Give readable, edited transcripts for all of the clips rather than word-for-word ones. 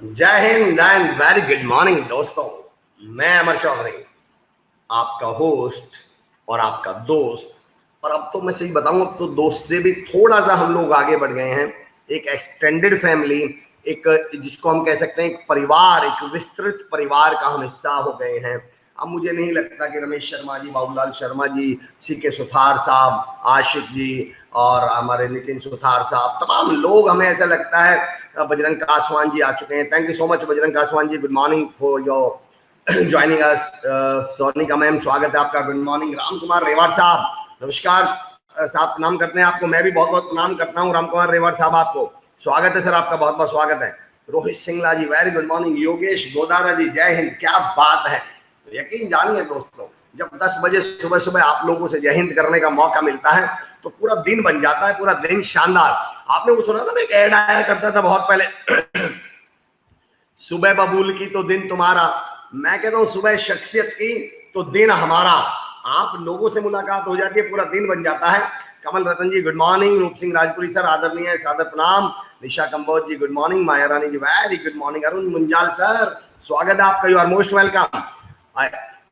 जय Hind and very good morning दोस्तों। मैं अमर चौधरी, आपका होस्ट और आपका दोस्त। और अब तो मैं सही बताऊं, अब तो दोस्त से भी थोड़ा सा हम लोग आगे बढ़ गए हैं। एक एक्सटेंडेड फैमिली, एक जिसको हम कह सकते हैं एक परिवार, एक विस्तृत परिवार का हम हिस्सा हो गए हैं। अब मुझे नहीं लगता कि रमेश शर्मा जी, बाबूलाल शर्मा जी, सीके सुथार साहब, आशिक जी और हमारे नितिन सुथार साहब, तमाम लोग, हमें ऐसा लगता है बजरंग कासवान जी आ चुके हैं। Thank you so much Bajrang Kaswan ji, good morning for your joining us. Sonika ma'am, स्वागत है आपका, गुड मॉर्निंग। राम कुमार रेवाड़ साहब, नमस्कार साहब, प्रणाम करते हैं आपको। मैं भी बहुत बहुत प्रणाम करता हूँ राम कुमार रेवाड़ साहब, आपको स्वागत है सर, आपका बहुत बहुत स्वागत है। Rohit Singla ji, very good morning. Yogesh Godara ji, जय हिंद, क्या बात है। यकीन जानिए दोस्तों, जब 10 बजे सुबह सुबह आप लोगों से जय हिंद करने का मौका मिलता है तो पूरा दिन बन जाता है, पूरा दिन शानदार। आपने वो सुना था ना, एक ऐड आया करता था बहुत पहले, सुबह बबूल की तो दिन तुम्हारा। मैं कहता हूँ सुबह शख्सियत की तो दिन हमारा। आप लोगों से मुलाकात हो जाती है, पूरा दिन बन जाता है। Kamal Ratan ji, good morning. Roop Singh Rajpuri sir, आदरणीय सादर प्रणाम। Nisha Kamboj ji, good morning. Maya Rani ji, very good morning. Arun Munjal sir, स्वागत है आपका, you are most welcome.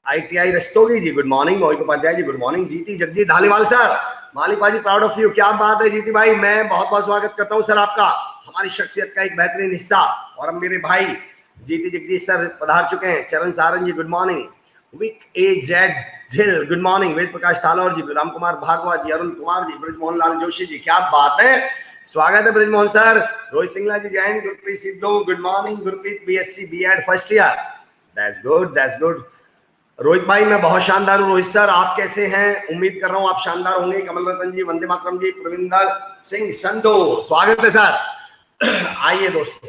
ITI Rastogi ji, good morning. Mohit Upadhyay ji, good morning. Jeeti Jagjit Dhaliwal sir, Malipa ji, proud of you, क्या बात है जीती भाई। मैं बहुत बहुत स्वागत करता हूँ सर आपका, हमारी शख्सियत का एक बेहतरीन हिस्सा। और अब मेरे भाई जीती जगजीत सर पधार चुके हैं। Charan Sarang ji, good morning. विक ए जेड ढिल, गुड मॉर्निंग। वेद प्रकाश थालोर जी, राम कुमार भागवत जी, अरुण कुमार जी, ब्रजमोहन लाल जोशी जी, क्या बात है, स्वागत है Brajmohan sir. Rohit Singla ji, Jain. Gurpreet Sidhu, good morning. Gurpreet BSc B.Ed first year, that's good, that's good. Rohit भाई, मैं बहुत शानदार हूँ। रोहित सर, आप कैसे हैं? उम्मीद कर रहा हूँ आप शानदार होंगे। कमल रतन जी, वंदे मातरम जी। प्रविंदर सिंह संधू, स्वागत है सर। आइए दोस्तों,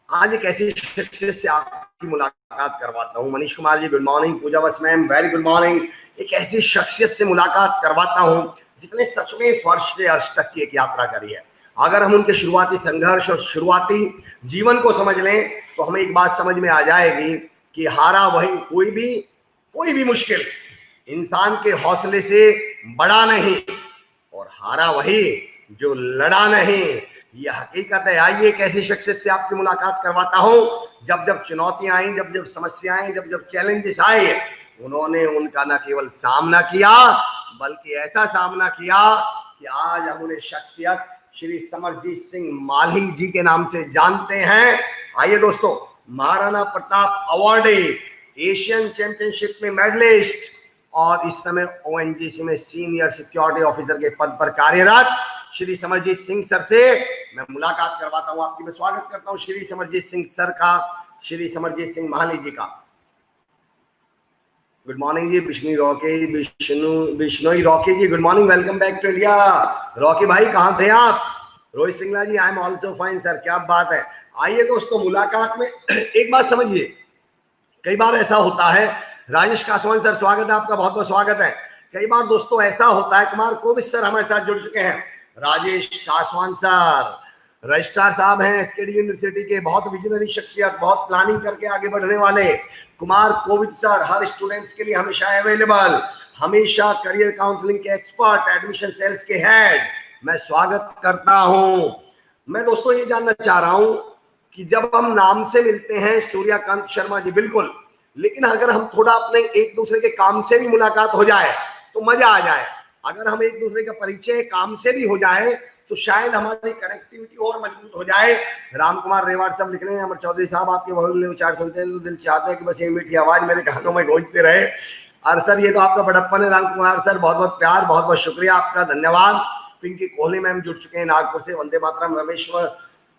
आज एक ऐसी शख्सियत से आपकी मुलाकात करवाता हूँ। Manish Kumar ji, good morning. पूजा बस मैम, वेरी गुड मॉर्निंग। एक ऐसी शख्सियत से मुलाकात करवाता हूँ जिसने सच में फर्श से अर्श तक की एक यात्रा करी है। अगर हम उनके शुरुआती संघर्ष और शुरुआती जीवन को समझ लें तो हमें एक बात समझ में आ जाएगी कि हारा वही, कोई भी मुश्किल इंसान के हौसले से बड़ा नहीं, और हारा वही जो लड़ा नहीं, यह हकीकत है। आइए एक ऐसी शख्सियत से आपकी मुलाकात करवाता हूं, जब जब चुनौतियां आई, जब जब समस्याएं, जब जब चैलेंजेस आए, उन्होंने उनका न केवल सामना किया बल्कि ऐसा सामना किया कि आज हम उन्हें शख्सियत श्री समरजीत सिंह माल्ही जी के नाम से जानते हैं। आइए दोस्तों, Maharana Pratap awardee, Asian championship में मेडलिस्ट और इस समय ONGC में सीनियर सिक्योरिटी ऑफिसर के पद पर कार्यरत श्री समरजीत सिंह सर से मैं मुलाकात करवाता हूं आपकी। मैं स्वागत करता हूं श्री समरजीत सिंह सर का, श्री समरजीत सिंह माल्ही जी का। Good morning ji. Bishnoi Rocky ji, good morning, welcome back to India. Rocky भाई, कहाँ थे आप? Rohit Singla ji, I am also fine sir, क्या बात है। आइए दोस्तों, मुलाकात में एक बात समझिए, कई बार ऐसा होता है, राजेश कासवान सर, स्वागत है आपका, बहुत बहुत स्वागत है। कई बार दोस्तों ऐसा होता है, कुमार कोविद सर हमारे साथ जुड़ चुके हैं। राजेश कासवान सर रजिस्ट्रार साहब हैं SKD यूनिवर्सिटी के, बहुत विजनरी शख्सियत, बहुत प्लानिंग करके आगे बढ़ने वाले। कुमार कोविद सर हर स्टूडेंट्स के लिए हमेशा अवेलेबल, हमेशा करियर काउंसलिंग के एक्सपर्ट, एडमिशन सेल्स के हेड, मैं स्वागत करता हूं। मैं दोस्तों ये जानना चाह रहा हूं कि जब हम नाम से मिलते हैं सूर्यकांत शर्मा जी, बिल्कुल, लेकिन अगर हम थोड़ा अपने एक दूसरे के काम से भी मुलाकात हो जाए तो मजा आ जाए। अगर हम एक दूसरे का परिचय काम से भी हो जाए तो शायद हमारी कनेक्टिविटी और मजबूत हो जाए। राम कुमार रेवाड़ साहब लिख रहे हैं, अमर चौधरी साहब आपके बहुल्य विचार सुनते हैं तो दिल चाहता है कि बस ये मीठी आवाज मेरे कानों में गूंजते रहे। और सर, ये तो आपका बड़प्पन है राम कुमार सर, बहुत बहुत प्यार, बहुत बहुत शुक्रिया आपका, धन्यवाद। पिंकी कोहली मैम जुड़ चुके हैं नागपुर से, Vande Mataram. Rameshwar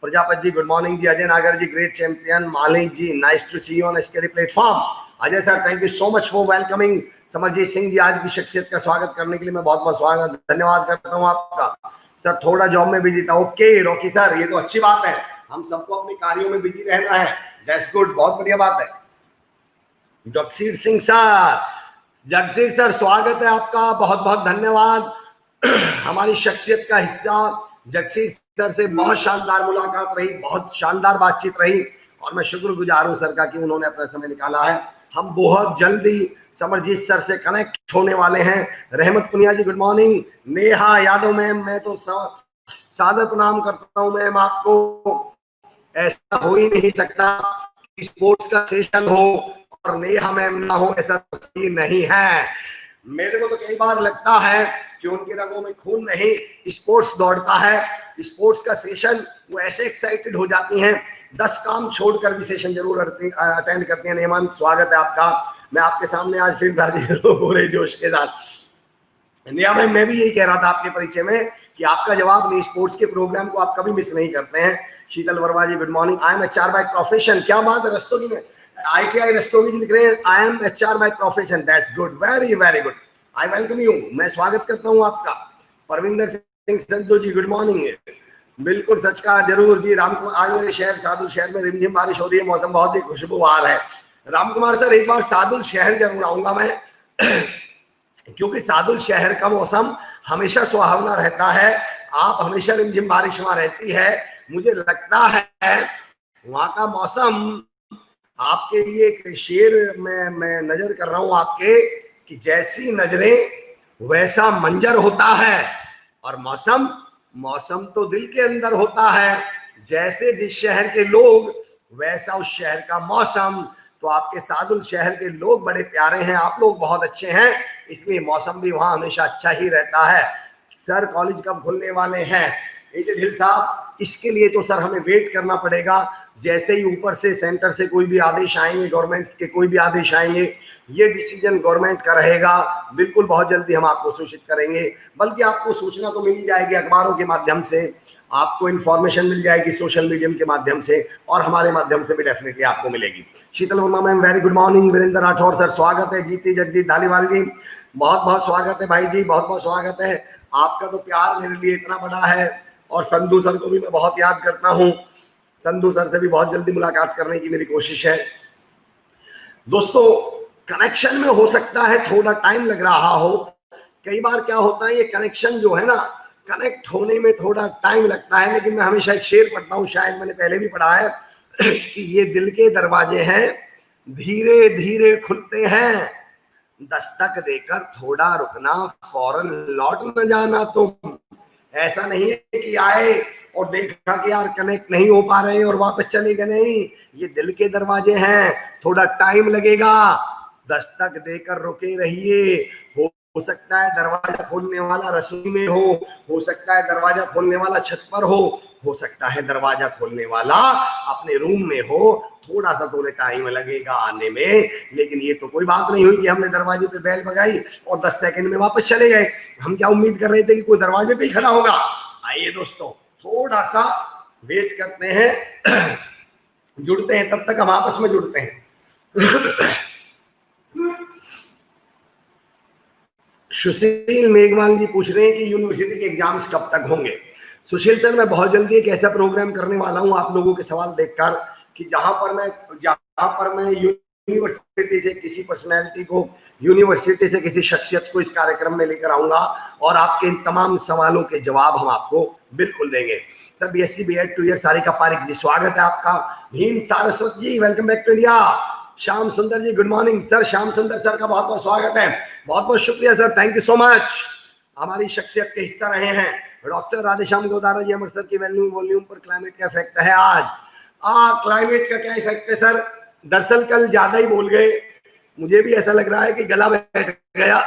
Prajapati ji, good morning ji. Ajay Nagar ji, great champion. Malik ji, nice to see you on SKD platform. Ajay sir, thank you so much for welcoming Samarjeet Singh ji. आज की शख्सियत का स्वागत करने के लिए मैं बहुत बहुत स्वागत, धन्यवाद करता हूँ आपका। सर थोड़ा जॉब में बिजी था, ओके रॉकी सर, ये तो अच्छी बात है, हम सबको अपने कार्यों में बिजी रहना है, दैट्स गुड, बहुत बढ़िया बात है। जगसीर सिंह सर, जगसीर सर स्वागत है आपका, बहुत बहुत धन्यवाद। हमारी शख्सियत का हिस्सा जगसीर सर से बहुत शानदार मुलाकात रही, बहुत शानदार बातचीत रही, और मैं शुक्रगुजार हूं सर का कि उन्होंने अपना समय निकाला है। हम बहुत जल्दी समरजीत सर से कनेक्ट होने वाले हैं। Rehmat Punia ji, good morning. Neha Yadav ma'am, मैं तो सादर प्रणाम करता हूं मैम आपको। ऐसा हो ही नहीं सकता कि स्पोर्ट्स का सेशन हो और नेहा मैम ना हो, ऐसा तो सही नहीं है। मेरे को तो कई बार लगता है कि उनके रगों में खून नहीं, स्पोर्ट्स दौड़ता है। स्पोर्ट्स का सेशन वो ऐसे एक्साइटेड हो जाती हैं, 10 काम छोड़कर भी सेशन जरूर अटेंड करती हैं। नेहा मैम स्वागत है आपका। मैं आपके सामने आज फिर हाजिर हूं पूरे जोश के साथ। नेहा मैम, मैं भी यही कह रहा था आपके परिचय में कि आपका जवाब नहीं, स्पोर्ट्स के प्रोग्राम को आप कभी मिस नहीं करते हैं। Sheetal Verma ji good morning. I am HR by profession. क्या बात है, रस्तोगी में ITI रस्तोगी लिख रहे हैं। आई am HR by profession, that's good, very very good. I welcome you, मैं स्वागत करता हूं आपका। परविंदर सिंह संधू जी गुड मॉर्निंग। बिल्कुल सच का जरूर जी। रामकुमार, आज मेरे शहर सादुल शहर में रिमझिम बारिश हो रही है, मौसम बहुत ही खुशबूदार है। रामकुमार सर, एक बार सादुल शहर जरूर आऊंगा मैं क्योंकि सादुल शहर का मौसम हमेशा सुहावना रहता है। आप हमेशा रिमझिम बारिश वहां रहती है। मुझे लगता है वहां का मौसम आपके लिए एक शेर मैं नजर कर रहा हूं आपके, कि जैसी नजरें वैसा मंजर होता है, और मौसम तो दिल के अंदर होता है। जैसे जिस शहर के लोग वैसा उस शहर का मौसम। तो आपके सादुल शहर के लोग बड़े प्यारे हैं, आप लोग बहुत अच्छे हैं, इसलिए मौसम भी वहां हमेशा अच्छा ही रहता है। सर कॉलेज कब खुलने वाले हैं? ढिल साहब, इसके लिए तो सर हमें वेट करना पड़ेगा। जैसे ही ऊपर से सेंटर से कोई भी आदेश आएंगे, गवर्नमेंट के कोई भी आदेश आएंगे, ये डिसीजन गवर्नमेंट का रहेगा, बिल्कुल बहुत जल्दी हम आपको सूचित करेंगे। बल्कि आपको सूचना तो मिल ही जाएगी अखबारों के माध्यम से, आपको इन्फॉर्मेशन मिल जाएगी सोशल मीडिया के माध्यम से, और हमारे माध्यम से भी डेफिनेटली आपको मिलेगी। Sheetal Verma ma'am very good morning. Virendra Rathore sir स्वागत है। जीती जगजीत धालीवाल जी बहुत बहुत स्वागत है भाई जी, बहुत बहुत स्वागत है। आपका तो प्यार मेरे लिए इतना बड़ा है, और संधू सर को भी मैं बहुत याद करता हूँ। संधू सर से भी बहुत जल्दी मुलाकात करने की मेरी कोशिश है। दोस्तों, कनेक्शन में हो सकता है थोड़ा टाइम लग रहा हो। कई बार क्या होता है, ये कनेक्शन जो है ना, कनेक्ट होने में थोड़ा टाइम लगता है। लेकिन मैं हमेशा एक शेर पढ़ता हूँ, शायद मैंने पहले भी पढ़ा है कि ये दिल के दरवाजे हैं, धीरे धीरे खुलते हैं, दस्तक देकर थोड़ा रुकना, फौरन लौट न जाना तुम। ऐसा नहीं है कि आए और देखा कि यार कनेक्ट नहीं हो पा रहे और वापस चले गए, नहीं। ये दिल के दरवाजे हैं, थोड़ा टाइम लगेगा, दस्तक देकर रुके रहिए। हो सकता है दरवाजा खोलने वाला रसोई में हो सकता है दरवाजा खोलने वाला छत पर हो सकता है दरवाजा खोलने वाला अपने रूम में हो। थोड़ा सा थोड़े टाइम लगेगा आने में, लेकिन ये तो कोई बात नहीं हुई कि हमने दरवाजे पे बेल बजाई और 10 सेकंड में वापस चले गए। हम क्या उम्मीद कर रहे थे कि कोई दरवाजे पे ही खड़ा होगा? आइए दोस्तों, थोड़ा सा वेट करते हैं, जुड़ते हैं, तब तक हम आपस में जुड़ते हैं। सुशील मेघवाल जी पूछ रहे हैं कि यूनिवर्सिटी के एग्जाम्स कब तक होंगे। सुशील सर, मैं बहुत जल्दी एक ऐसा प्रोग्राम करने वाला हूं आप लोगों के सवाल देखकर, कि जहां पर मैं यूनिवर्सिटी से किसी पर्सनैलिटी को, यूनिवर्सिटी से किसी शख्सियत को इस कार्यक्रम में लेकर आऊंगा, और आपके इन तमाम सवालों के जवाब हम आपको बिल्कुल देंगे। Sir BSc B.Ed 2 year Sarika Pareek ji स्वागत है आपका। Bhim Saraswat ji welcome back to India. Shyam Sundar ji good morning. Sir Shyam Sundar sir का बहुत बहुत स्वागत है, बहुत बहुत शुक्रिया sir, thank you so much, हमारी शख्सियत के हिस्सा रहे हैं। डॉक्टर राधेश्याम गोदारा जी, अमृतसर की वॉल्यूम पर क्लाइमेट का इफेक्ट है आज। क्लाइमेट का क्या इफेक्ट है सर? दरअसल कल ज्यादा ही बोल गए, मुझे भी ऐसा लग रहा है कि गला बैठ गया,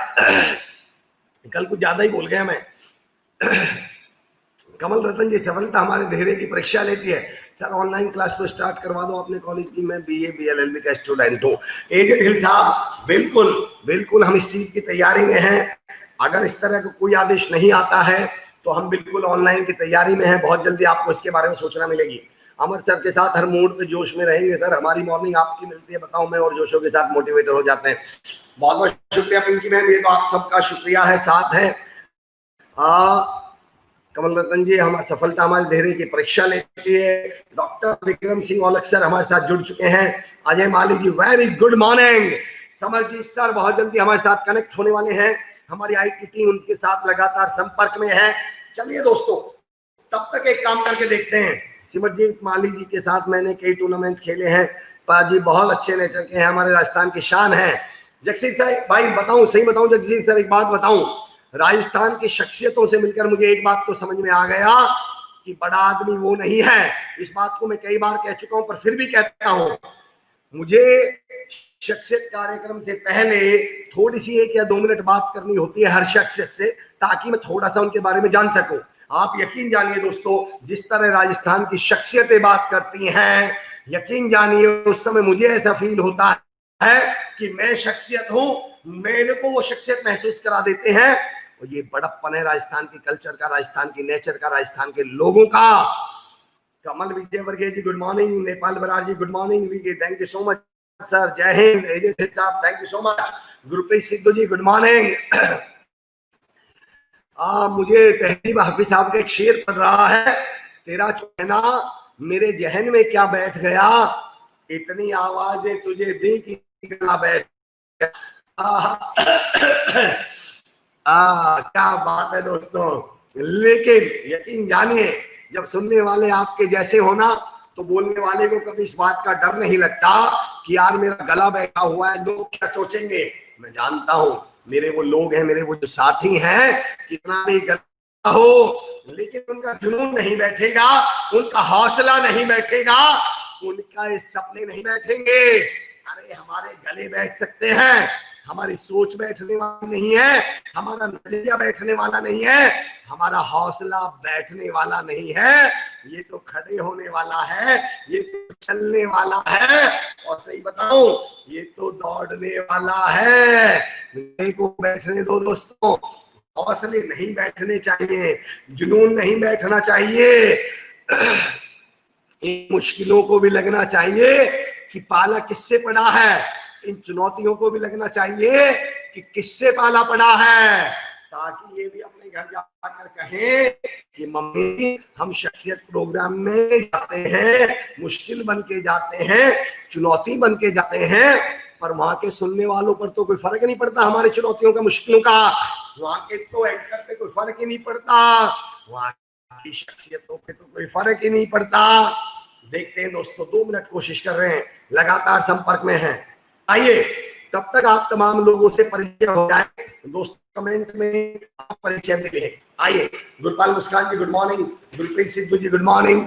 कल कुछ ज्यादा ही बोल गया मैं। कमल रतन जी, सफलता हमारे धैर्य की परीक्षा लेती है। सर ऑनलाइन क्लास तो स्टार्ट करवा दो अपने कॉलेज की, मैं BA BLLB का स्टूडेंट हूँ। एजेड हिल साहब, बिल्कुल बिल्कुल हम इस चीज की तैयारी में हैं। अगर इस तरह का कोई आदेश नहीं आता है तो हम बिल्कुल ऑनलाइन की तैयारी में हैं, बहुत जल्दी आपको इसके बारे में सूचना मिलेगी। अमर सर के साथ हर मूड पे जोश में रहेंगे सर, हमारी मॉर्निंग आपकी मिलती है, बताऊं मैं और जोशों के साथ मोटिवेटर हो जाते हैं। बहुत बहुत शुक्रिया पिंकी मैम, ये तो आप सबका शुक्रिया है, साथ है। कमल रतन जी, हम सफलता हमारे धैर्य की परीक्षा लेती है। डॉक्टर विक्रम सिंह औलख सर हमारे साथ जुड़ चुके हैं। Ajay Mali ji very good morning. Samarjeet sir बहुत जल्दी हमारे साथ कनेक्ट होने वाले हैं, हमारी IT टीम उनके साथ लगातार संपर्क में है। चलिए दोस्तों, तब तक एक काम करके देखते हैं। सिमरजीत माली जी के साथ मैंने कई टूर्नामेंट खेले हैं, पाजी बहुत अच्छे नेचर के हैं, हमारे राजस्थान की शान है। जगसीर सर भाई बताऊं, सही बताऊं जगसीर सर, एक बात बताऊं, राजस्थान की शख्सियतों से मिलकर मुझे एक बात तो समझ में आ गया कि बड़ा आदमी वो नहीं है। इस बात को मैं कई बार कह चुका हूं, पर फिर भी कहता हूं, मुझे शख्सियत कार्यक्रम से पहले थोड़ी सी 1 या 2 मिनट बात करनी होती है हर शख्सियत से, ताकि मैं थोड़ा सा उनके बारे में जान सकूं। आप यकीन जानिए दोस्तों, जिस तरह राजस्थान की शख्सियतें बात करती हैं, यकीन जानिए उस समय मुझे ऐसा फील होता है कि मैं शख्सियत हूं, मेरे को वो शख्सियत महसूस करा देते हैं। और ये बड़प्पन है राजस्थान की कल्चर का, राजस्थान की नेचर का, राजस्थान के लोगों का। Kamal Vijay Vargiya ji good morning, Nepal Brar ji good morning, thank you so much sir, जय हिंद। एजे साहब thank you so much. Gurpreet Sidhu ji good morning. मुझे तहजीब हाफिज साहब का एक शेर पढ़ रहा है, तेरा चौना मेरे जहन में क्या बैठ गया, इतनी आवाजें तुझे दी कि गला बैठ गया। क्या बात है दोस्तों। लेकिन यकीन जानिए, जब सुनने वाले आपके जैसे होना, तो बोलने वाले को कभी इस बात का डर नहीं लगता कि यार मेरा गला बैठा हुआ है, लोग क्या सोचेंगे। मैं जानता हूं मेरे वो लोग हैं, मेरे वो जो साथी हैं, कितना भी गला हो लेकिन उनका जुनून नहीं बैठेगा, उनका हौसला नहीं बैठेगा, उनका ये सपने नहीं बैठेंगे। अरे हमारे गले बैठ सकते हैं, हमारी सोच बैठने वाली नहीं है, हमारा नजरिया बैठने वाला नहीं है, हमारा हौसला बैठने वाला नहीं है, ये तो खड़े होने वाला है, ये तो चलने वाला है, और सही बताऊं ये तो दौड़ने वाला है। मेरे को बैठने दो दोस्तों, हौसले नहीं बैठने चाहिए, जुनून नहीं बैठना चाहिए। इन मुश्किलों को भी लगना चाहिए कि पाला किससे पड़ा है, इन चुनौतियों को भी लगना चाहिए कि किससे पाला पड़ा है, ताकि ये भी अपने घर जाकर कहें कि मम्मी हम शख्सियत प्रोग्राम में जाते हैं, मुश्किल बन के जाते हैं, चुनौती बन के जाते हैं, पर वहां के सुनने वालों पर तो कोई फर्क नहीं पड़ता हमारी चुनौतियों का, मुश्किलों का। वहां के तो एंकर पे कोई फर्क ही नहीं पड़ता, वहां की शख्सियतों पे तो कोई फर्क ही नहीं पड़ता। देखते हैं दोस्तों, 2 मिनट कोशिश कर रहे हैं, लगातार संपर्क में हैं। आइए, तब तक आप तमाम लोगों से परिचय हो जाए दोस्तों, कमेंट में आप परिचय मिले। आइए, Gurpal Muskan ji good morning, Gurpreet Sidhu ji good morning,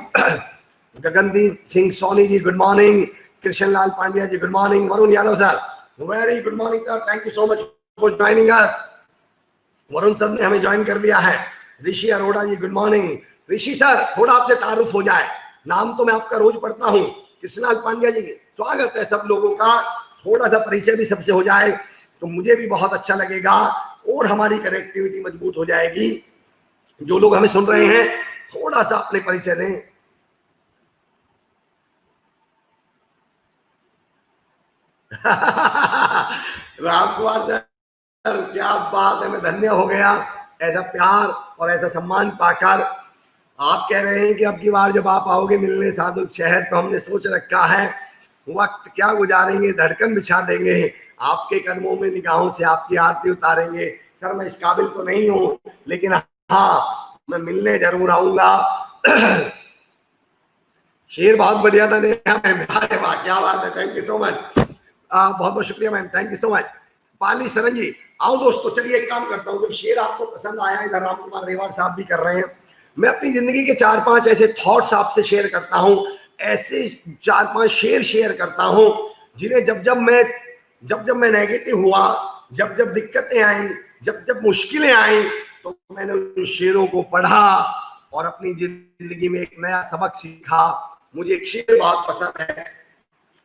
Gagandeep Singh Soni ji good morning, Krishan Lal Pandya ji good morning, Varun Yadav sir very good morning sir, thank you so much for joining us. Varun sir ने हमें ज्वाइन कर लिया है। Rishi Arora ji good morning. Rishi sir थोड़ा आपसे तारुफ हो जाए, नाम तो मैं आपका रोज पढ़ता हूँ, कृष्णलाल पांड्या जी स्वागत है सब लोगों का, थोड़ा सा परिचय भी सबसे हो जाए तो मुझे भी बहुत अच्छा लगेगा और हमारी कनेक्टिविटी मजबूत हो जाएगी। जो लोग हमें सुन रहे हैं थोड़ा सा अपने परिचय दें। राम कुमार सर क्या बात है, मैं धन्य हो गया ऐसा प्यार और ऐसा सम्मान पाकर। आप कह रहे हैं कि अब की बार जब आप आओगे मिलने सादुल शहर, तो हमने सोच रखा है वक्त क्या गुजारेंगे, धड़कन बिछा देंगे, आपके कदमों में निगाहों से आपकी आरती उतारेंगे। सर मैं इस काबिल तो नहीं हूँ, लेकिन हाँ मैं मिलने जरूर आऊंगा। शेर बहुत बढ़िया था मैम, क्या बात है, थैंक यू सो मच, बहुत बहुत शुक्रिया ma'am, thank you so much. Pali Saran ji आओ दोस्तों, चलिए एक काम करता हूँ, जब शेर आपको पसंद आया, इधर राम कुमार रेवाड़ साहब भी कर रहे हैं, मैं अपनी जिंदगी के 4-5 ऐसे थॉट्स आपसे शेयर करता हूं, ऐसे 4-5 शेयर करता हूं जिन्हें जब जब मैं नेगेटिव हुआ, जब दिक्कतें आई, जब मुश्किलें आई, तो मैंने उन शेरों को पढ़ा और अपनी जिंदगी में एक नया सबक सीखा। मुझे एक शेर बहुत पसंद है,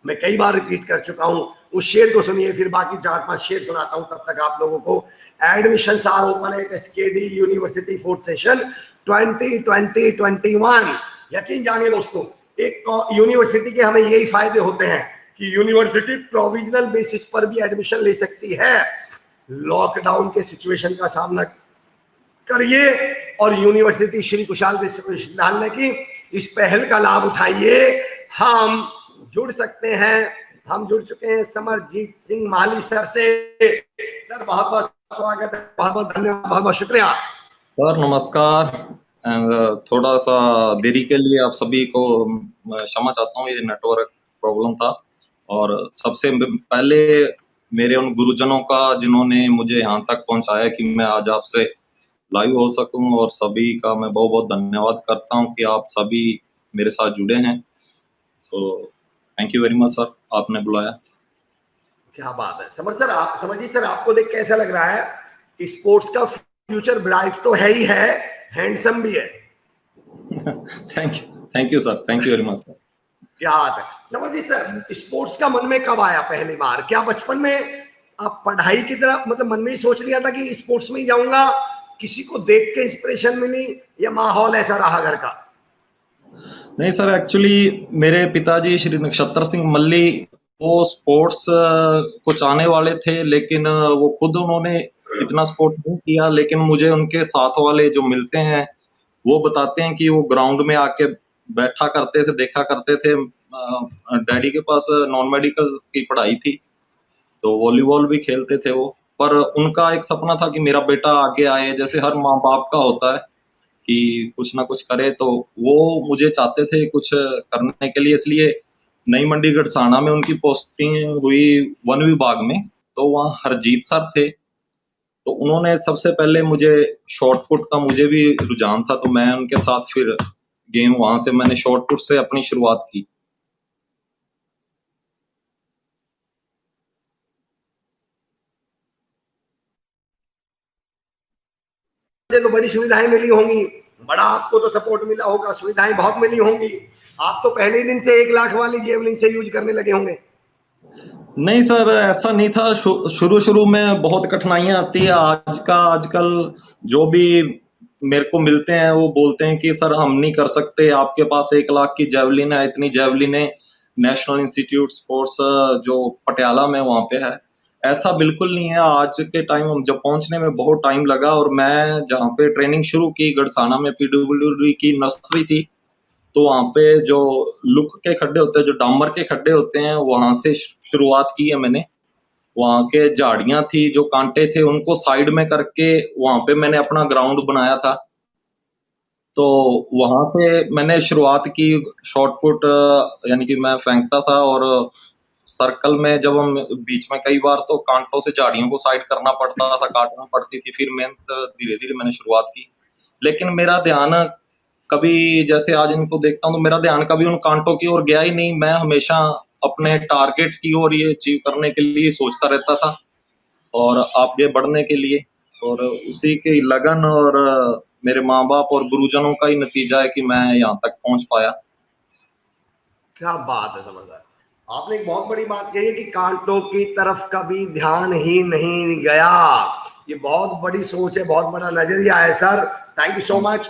मैं कई बार रिपीट कर चुका हूं, उस शेर को सुनिए, फिर बाकी 4-5 शेर सुनाता हूं तब तक आप लोगों को। Admissions are open at SKD university 4th session 2020-21। यकीन जानिए दोस्तों, एक यूनिवर्सिटी के हमें यही फायदे होते हैं कि यूनिवर्सिटी प्रोविजनल बेसिस पर भी एडमिशन ले सकती है। लॉकडाउन के सिचुएशन का सामना करिए और यूनिवर्सिटी श्री कुशाल विश्वविद्यालय की इस पहल का लाभ उठाइए। हम जुड़ सकते हैं, हम जुड़ चुके हैं समरजीत सिंह माली सर से। सर बहुत बहुत स्वागत है, बहुत बहुत धन्यवाद, बहुत बहुत शुक्रिया सर। नमस्कार, थोड़ा सा देरी के लिए आप सभी को क्षमा चाहता हूँ, ये नेटवर्क प्रॉब्लम था। और सबसे पहले मेरे उन गुरुजनों का जिन्होंने मुझे यहाँ तक पहुँचाया कि मैं आज आपसे लाइव हो सकूं, और सभी का मैं बहुत बहुत धन्यवाद करता हूं कि आप सभी मेरे साथ जुड़े हैं। तो thank you very much sir, आपने बुलाया। क्या बात है समर सर। आप समझिए सर, आपको देख के ऐसा लग रहा है स्पोर्ट्स का फ्यूचर ब्राइट तो है ही है, हैंडसम भी है। Thank you sir, thank you very much sir. क्या बात है समझिए सर। स्पोर्ट्स का मन में कब आया पहली बार? क्या बचपन में आप पढ़ाई की तरफ मतलब मन में ही सोच लिया था कि स्पोर्ट्स में ही जाऊंगा, किसी को देख के इंस्पिरेशन मिली, या माहौल ऐसा रहा घर का? नहीं सर, एक्चुअली मेरे पिताजी श्री नक्षत्र सिंह मल्ली वो स्पोर्ट्स को चाहने वाले थे, लेकिन वो खुद उन्होंने इतना स्पोर्ट नहीं किया। लेकिन मुझे उनके साथ वाले जो मिलते हैं वो बताते हैं कि वो ग्राउंड में आके बैठा करते थे, देखा करते थे। डैडी के पास नॉन मेडिकल की पढ़ाई थी, तो वॉलीबॉल भी खेलते थे वो। पर उनका एक सपना था कि मेरा बेटा आगे आए, जैसे हर माँ बाप का होता है कि कुछ ना कुछ करे। तो वो मुझे चाहते थे कुछ करने के लिए, इसलिए नई मंडी गढ़साना में उनकी पोस्टिंग हुई वन विभाग में। तो वहाँ हरजीत सर थे, तो उन्होंने सबसे पहले मुझे शॉर्ट पुट का मुझे भी रुझान था, तो मैं उनके साथ फिर गेम वहां से मैंने शॉर्ट पुट से अपनी शुरुआत की। से तो बड़ी सुविधाएं मिली होंगी, बड़ा आपको तो सपोर्ट मिला होगा, सुविधाएं बहुत मिली होंगी। आप तो पहले ही दिन से 1 लाख वाली जेवलिन से यूज करने लगे होंगे। नहीं सर, ऐसा नहीं था। शुरू शुरू में बहुत कठिनाइयां आती है। आजकल जो भी मेरे को मिलते हैं वो बोलते हैं कि सर हम नहीं कर सकते, आपके पास 1 लाख की जेवलिन है। इतनी जेवलिन नेशनल इंस्टीट्यूट स्पोर्ट्स जो पटियाला में वहां पे है। ऐसा बिल्कुल नहीं है। आज के टाइम हम जब पहुंचने में बहुत टाइम लगा, और मैं जहाँ पे ट्रेनिंग शुरू की गढ़साना में पीडब्ल्यूडी की नर्सरी थी, तो वहां पे जो लुक के खड्डे होते हैं, जो डामर के खड्डे होते हैं, वहां से शुरुआत की है मैंने। वहां के झाड़ियां थी, जो कांटे थे, उनको साइड में करके वहां पे मैंने अपना ग्राउंड बनाया था। तो वहां पे मैंने शुरुआत की। शॉर्ट पुट यानी कि मैं फेंकता था, और सर्कल में जब हम बीच में कई बार तो कांटों से झाड़ियों को साइड करना पड़ता था, काटना पड़ती थी। फिर मेहनत धीरे धीरे मैंने शुरुआत की। लेकिन मेरा ध्यान कभी, जैसे आज इनको देखता हूँ, तो मेरा ध्यान कभी उन कांटों की ओर गया ही नहीं। मैं हमेशा अपने टारगेट की ओर ये अचीव करने के लिए सोचता रहता था, और आगे बढ़ने के लिए। और उसी की लगन और मेरे माँ बाप और गुरुजनों का ही नतीजा है कि मैं यहाँ तक पहुंच पाया। क्या बात है समझदार। आपने एक बहुत बड़ी बात कही है कि कांटों की तरफ कभी ध्यान ही नहीं गया। ये बहुत बड़ी सोच है, बहुत बड़ा नजरिया है sir. Thank you so much.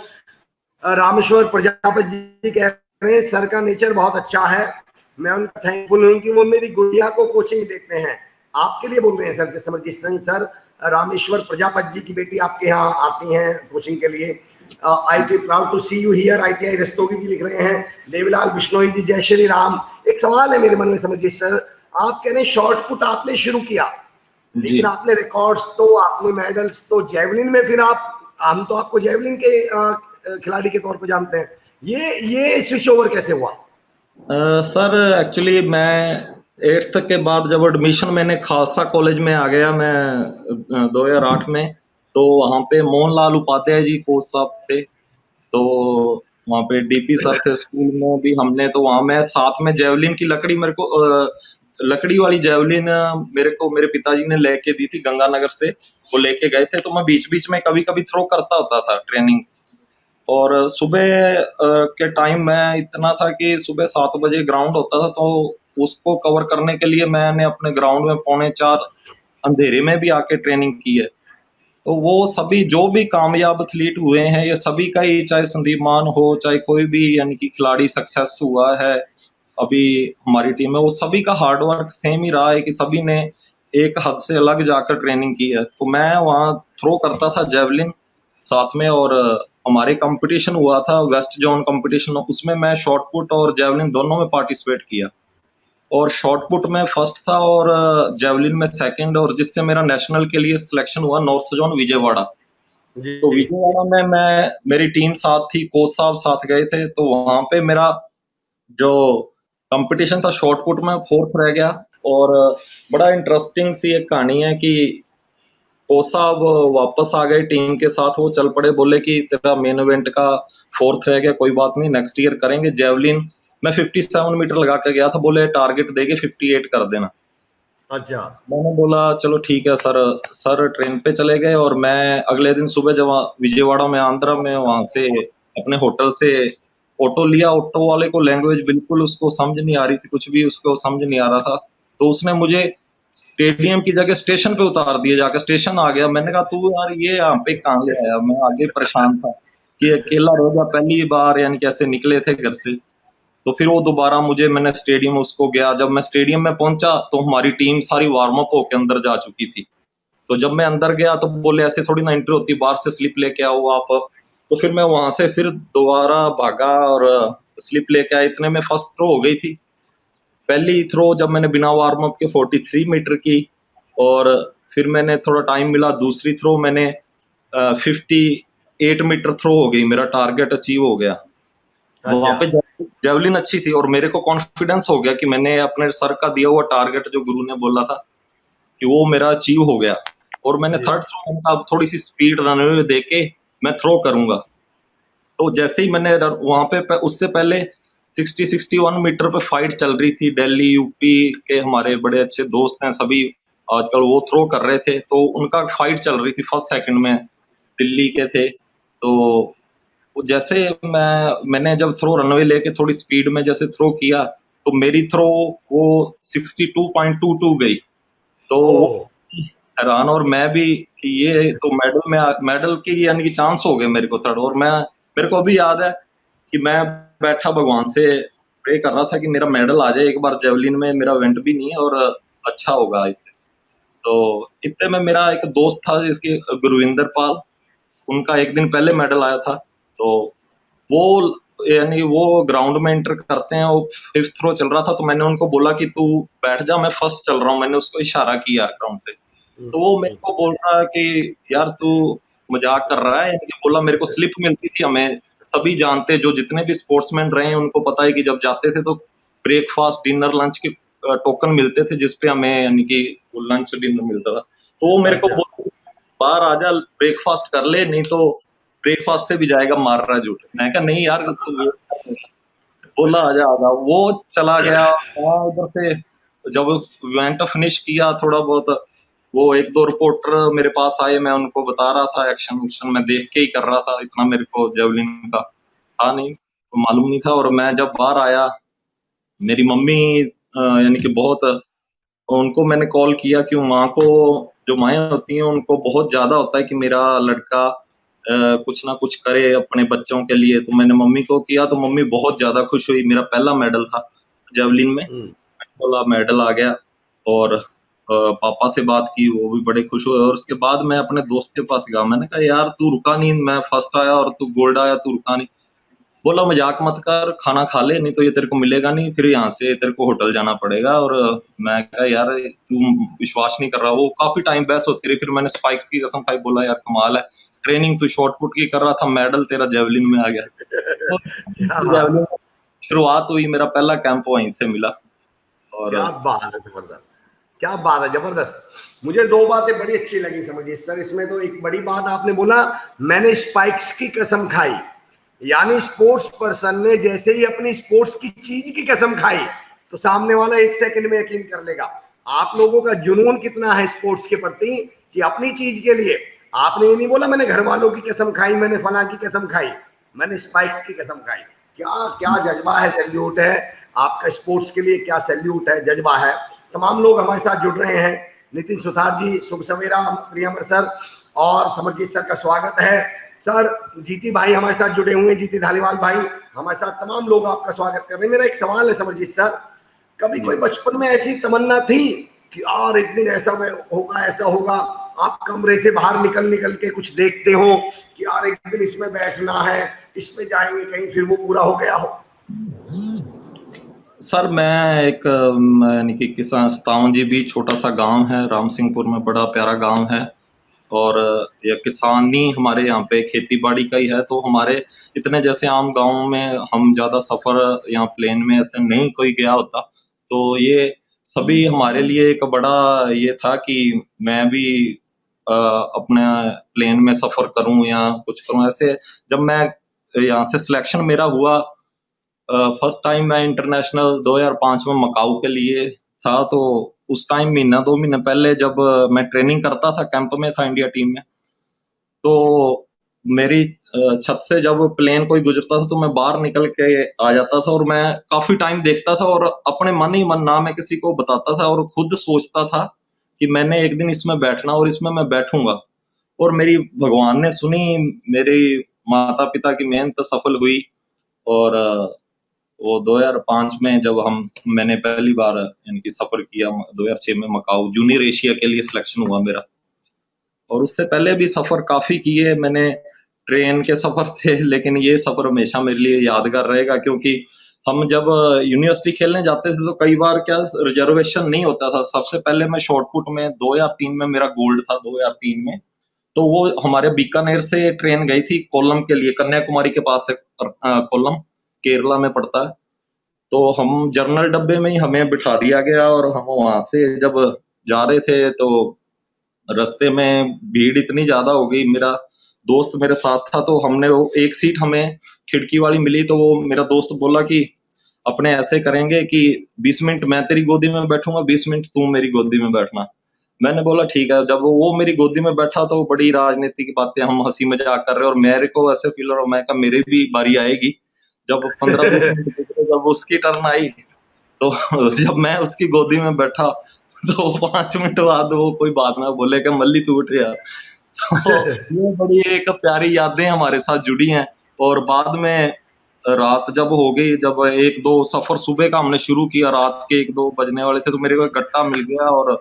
Rameshwar Prajapati ji कह रहे हैं सर का नेचर बहुत अच्छा है, मैं उनका थैंकफुल हूं कि वो मेरी गुड़िया को कोचिंग देते हैं। आपके लिए बोल रहे हैं सर समरजीत सिंह सर। रामेश्वर प्रजापति जी की बेटी आपके यहाँ आती हैं कोचिंग के लिए। I'd proud to see you here. ITI Rastogi ji लिख रहे हैं। देवीलाल बिश्नोई जी जय श्री राम। एक सवाल है मेरे मन में समरजीत सर, आप कह रहे हैं शॉर्ट पुट आपने शुरू किया, लेकिन आपने रिकॉर्ड्स तो, आपने मेडल्स तो जेवलिन में, फिर आप, हम तो आपको जेवलिन के खिलाड़ी के तौर पर जानते हैं, ये स्विच ओवर कैसे हुआ? सर एक्चुअली मैं 8th के बाद जब एडमिशन मैंने खालसा कॉलेज में आ गया, मैं 2008 में, तो वहाँ पे मोहनलाल उपाध्याय जी कोच साहब थे। तो वहाँ पे DP सर थे स्कूल में भी। हमने तो वहाँ मैं साथ में जेवलिन की लकड़ी, मेरे को लकड़ी वाली जेवलिन मेरे को मेरे पिताजी ने लेके दी थी गंगानगर से। वो लेके गए थे, तो मैं बीच बीच में कभी कभी थ्रो करता होता था ट्रेनिंग। और सुबह के टाइम मैं इतना था कि सुबह 7 बजे ग्राउंड होता था, तो उसको कवर करने के लिए मैंने अपने ग्राउंड में 3:45 अंधेरे में भी आके ट्रेनिंग की है। तो वो सभी जो भी कामयाब एथलीट हुए हैं, ये सभी का ही, चाहे संदीप मान हो, चाहे कोई भी यानी कि खिलाड़ी सक्सेस हुआ है अभी हमारी टीम में, वो सभी का हार्ड वर्क सेम ही रहा है कि सभी ने एक हद से अलग जाकर ट्रेनिंग की है। तो मैं वहाँ थ्रो करता था जेवलिन साथ में, और हमारे कंपटीशन हुआ था वेस्ट जोन कंपटीशन, उसमें मैं शॉर्ट पुट और जेवलिन दोनों में पार्टिसिपेट किया। और शॉर्ट पुट में फर्स्ट था, और जेवलिन में सेकंड, और जिससे मेरा नेशनल के लिए सिलेक्शन हुआ नॉर्थ जोन विजयवाड़ा। तो जी। विजयवाड़ा में मैं, मेरी टीम साथ थी, कोच साहब साथ गए थे। तो वहां पे मेरा जो कंपटीशन था शॉर्ट पुट में 4th रह गया। और बड़ा इंटरेस्टिंग सी एक कहानी है कि वो साहब वापस आ गए टीम के साथ, वो चल पड़े, बोले कि तेरा मेन इवेंट का 4th रह गया, कोई बात नहीं, नेक्स्ट ईयर करेंगे। जेवलिन मैं 57 मीटर लगा के गया था, बोले टारगेट देके 58 कर देना। अच्छा। मैंने बोला चलो ठीक है सर। सर ट्रेन पे चले गए और मैं अगले दिन सुबह जब विजयवाड़ा में, आंध्रा में, वहां से अपने होटल से ऑटो लिया। ऑटो वाले को लैंग्वेज बिल्कुल उसको समझ नहीं आ रही थी, कुछ भी उसको समझ नहीं आ रहा था। तो उसने मुझे स्टेडियम की जगह स्टेशन पे उतार दिया, जाकर स्टेशन आ गया। मैंने कहा तू यार ये यहाँ पे कहाँ ले आया, मैं आगे परेशान था कि अकेला रह गया, पहली बार यानी कैसे निकले थे घर से। तो फिर वो दोबारा मुझे, मैंने स्टेडियम उसको गया, जब मैं स्टेडियम में पहुंचा तो हमारी टीम सारी वार्म अप होके अंदर जा चुकी थी। तो जब मैं अंदर गया तो बोले ऐसे थोड़ी ना एंट्री होती, बाहर से स्लिप लेके आओ आप। तो फिर मैं वहां से फिर दोबारा भागा और स्लिप लेके आया। इतने में फर्स्ट थ्रो हो गई थी। पहली थ्रो जब मैंने बिना वार्म अप के 43 मीटर की, और फिर मैंने थोड़ा टाइम मिला, दूसरी थ्रो मैंने 58 मीटर थ्रो हो गई, मेरा टारगेट अचीव हो गया। वहां अच्छा। पे जेवलिन अच्छी थी और मेरे को कॉन्फिडेंस हो गया कि मैंने अपने सर का दिया हुआ टारगेट जो गुरु ने बोला था कि वो मेरा अचीव हो गया। और मैंने जी। थर्ड थ्रो में अब थोड़ी सी स्पीड रनवे दे के मैं थ्रो करूंगा। तो जैसे ही मैंने वहां पे उससे पहले 61 मीटर पे फाइट चल रही थी, दिल्ली यूपी के हमारे बड़े अच्छे दोस्त हैं सभी, आजकल वो थ्रो कर रहे थे, तो उनका फाइट चल रही थी फर्स्ट सेकंड में, दिल्ली के थे। तो वो जैसे मैंने जब थ्रो रनवे लेके थोड़ी स्पीड में जैसे थ्रो किया, तो मेरी थ्रो वो 62.22 गई। तो वो ओ। हैरान और मैं भी कि ये तो मेडल में, मेडल की यानी कि चांस हो गए मेरे को थर्ड। और मैं, मेरे को अभी याद है कि मैं बैठा भगवान से प्रे कर रहा था कि मेरा मेडल आ जाए एक बार, जेवलिन में मेरा इवेंट भी नहीं है और अच्छा होगा इससे। तो इतने में मेरा एक दोस्त था जिसके, गुरविंदर पाल, उनका एक दिन पहले मेडल आया था। तो वो यानी वो ग्राउंड में एंटर करते हैं, वो फिफ्थ थ्रो चल रहा था, तो मैंने उनको बोला कि तू बैठ जा, मैं फर्स्ट चल रहा हूँ, मैंने उसको इशारा किया ग्राउंड से। तो वो मेरे हम्म। को बोल रहा है कि यार तू मजाक कर रहा है, यानी बोला मेरे को स्लिप मिलती थी, हमें सभी जानते, जो जितने भी स्पोर्ट्समैन रहे हैं उनको पता है कि जब जाते थे तो ब्रेकफास्ट डिनर लंच के टोकन मिलते थे, जिसपे हमें यानी कि लंच डिनर मिलता था। तो वो मेरे को अच्छा। बोल, बाहर आ जा, ब्रेकफास्ट कर ले, नहीं तो ब्रेकफास्ट से भी जाएगा मार रहा झूठ। मैं कहा नहीं यार तू वेट कर। बोला आजा आजा, वो चला गया वहाँ उधर से। जब इवेंट फिनिश किया थोड़ा बहुत, वो एक दो रिपोर्टर मेरे पास आए, मैं उनको बता रहा था एक्शन उक्शन मैं देख के ही कर रहा था, इतना मेरे को जेवलिन का था नहीं, तो मालूम नहीं था। और मैं जब बाहर आया, मेरी मम्मी यानी कि बहुत, उनको मैंने कॉल किया कि माँ को, जो माएँ होती हैं उनको बहुत ज्यादा होता है कि मेरा लड़का कुछ ना कुछ करे अपने बच्चों के लिए। तो मैंने मम्मी को किया तो मम्मी बहुत ज्यादा खुश हुई, मेरा पहला मेडल था जेवलिन में, हम्म। बोला मेडल आ गया। और पापा से बात की, वो भी बड़े खुश हुए। और उसके बाद मैं अपने दोस्त के पास गया, मैंने कहा यार तू रुका नहीं, मैं फर्स्ट आया और तू गोल्ड आया, तू रुका नहीं। बोला मजाक मत कर, खाना खा ले, नहीं तो ये तेरे को मिलेगा नहीं, फिर यहाँ से तेरे को होटल जाना पड़ेगा। और मैं कहा यार तू विश्वास नहीं कर रहा। वो काफी टाइम बहस होती रही, फिर मैंने स्पाइक्स की कसम खाई, बोला यार कमाल है, ट्रेनिंग तू शॉर्ट पुट की कर रहा था, मेडल तेरा जेवलिन में आ गया। तो क्या बात। जेवलिन शुरुआत हुई, मेरा पहला कैंप वहीं से मिला। और क्या बात है, जबरदस्त। क्या बात है, जबरदस्त। मुझे दो बातें बड़ी अच्छी लगी, समझिए सर। इसमें तो एक बड़ी बात आपने बोला, मैंने स्पाइक्स की कसम खाई, यानी स्पोर्ट्स पर्सन ने जैसे ही अपनी स्पोर्ट्स की चीज की कसम खाई तो सामने वाला एक सेकंड में यकीन कर लेगा। आप लोगों का जुनून कितना है स्पोर्ट्स के प्रति कि अपनी चीज के लिए आपने ये नहीं बोला मैंने घर वालों की कसम खाई, मैंने फला की कसम खाई, मैंने स्पाइक्स की कसम खाई। क्या क्या जज्बा है, सैल्यूट है आपका स्पोर्ट्स के लिए, क्या सैल्यूट है, जज्बा है। तमाम लोग हमारे साथ जुड़ रहे हैं। नितिन सुथार जी, शुभ सवेरा, प्रियमर सर और समरजीत सर का स्वागत है। सर जीती भाई हमारे साथ जुड़े हुए हैं, जीती धालीवाल भाई हमारे साथ, तमाम लोग आपका स्वागत कर रहे हैं। मेरा एक सवाल है समरजीत सर, कभी कोई बचपन में ऐसी तमन्ना थी कि यार एक दिन ऐसा होगा, ऐसा होगा, आप कमरे से बाहर निकल निकल के कुछ देखते हो कि यार एक दिन इसमें बैठना है, इसमें जाएंगे कहीं, फिर वो पूरा हो गया हो? सर मैं एक यानी कि किसान स्ताऊं जी भी, छोटा सा गांव है राम सिंहपुर में, बड़ा प्यारा गांव है। और ये किसानी हमारे यहाँ पे खेती बाड़ी का ही है। तो हमारे इतने जैसे आम गांव में हम ज्यादा सफर यहाँ प्लेन में ऐसे नहीं कोई गया होता। तो ये सभी हमारे लिए एक बड़ा ये था कि मैं भी अपने प्लेन में सफर करूं या कुछ करूं। ऐसे जब मैं यहाँ से सिलेक्शन मेरा हुआ, फर्स्ट टाइम मैं इंटरनेशनल 2005 में मकाऊ के लिए था, तो उस टाइम महीना 2 महीने पहले जब मैं ट्रेनिंग करता था, कैंप में था इंडिया टीम में, तो मेरी छत से जब प्लेन कोई गुजरता था तो मैं बाहर निकल के आ जाता था और मैं काफी टाइम देखता था और अपने मन ही मन ना मैं किसी को बताता था और खुद सोचता था कि मैंने एक दिन इसमें बैठना और इसमें मैं बैठूंगा। और मेरी भगवान ने सुनी, मेरी माता पिता की मेहनत सफल हुई। और वो 2005 में जब मैंने पहली बार यानी कि सफर किया, 2006 में मकाऊ जूनियर एशिया के लिए सिलेक्शन हुआ मेरा। और उससे पहले भी सफर काफी किए मैंने, ट्रेन के सफर थे, लेकिन ये सफर हमेशा मेरे लिए यादगार रहेगा, क्योंकि हम जब यूनिवर्सिटी खेलने जाते थे तो कई बार क्या रिजर्वेशन नहीं होता था। सबसे पहले मैं शॉर्टपुट में 2003 में मेरा गोल्ड था, 2003 में, तो वो हमारे बीकानेर से ट्रेन गई थी कोल्लम के लिए, कन्याकुमारी के पास है कोल्लम, केरला में पड़ता है। तो हम जनरल डब्बे में ही हमें बिठा दिया गया और हम वहां से जब जा रहे थे तो रास्ते में भीड़ इतनी ज्यादा हो गई। मेरा दोस्त मेरे साथ था, तो हमने वो एक सीट हमें खिड़की वाली मिली, तो वो मेरा दोस्त बोला कि अपने ऐसे करेंगे कि 20 मिनट मैं तेरी गोदी में बैठूंगा, 20 मिनट तू मेरी गोदी में बैठना। मैंने बोला ठीक है। जब वो मेरी गोदी में बैठा तो बड़ी राजनीति की बातें हम हंसी मजाक कर रहे, और मेरे को ऐसे फील हो रहा, मैं कहा मेरी भी बारी आएगी। जब 15-20 मिनट गुजरे, जब उसकी टर्न आई, तो जब मैं उसकी गोदी में बैठा तो 5 मिनट बाद वो कोई बात ना बोले कि मल्ली तू उठ यार। तो ये बड़ी एक प्यारी यादें हमारे साथ जुड़ी हैं। और बाद में रात जब हो गई, जब 1-2 सफर सुबह का हमने शुरू किया, रात के 1-2 बजने वाले थे, तो मेरे को एक गट्टा मिल गया और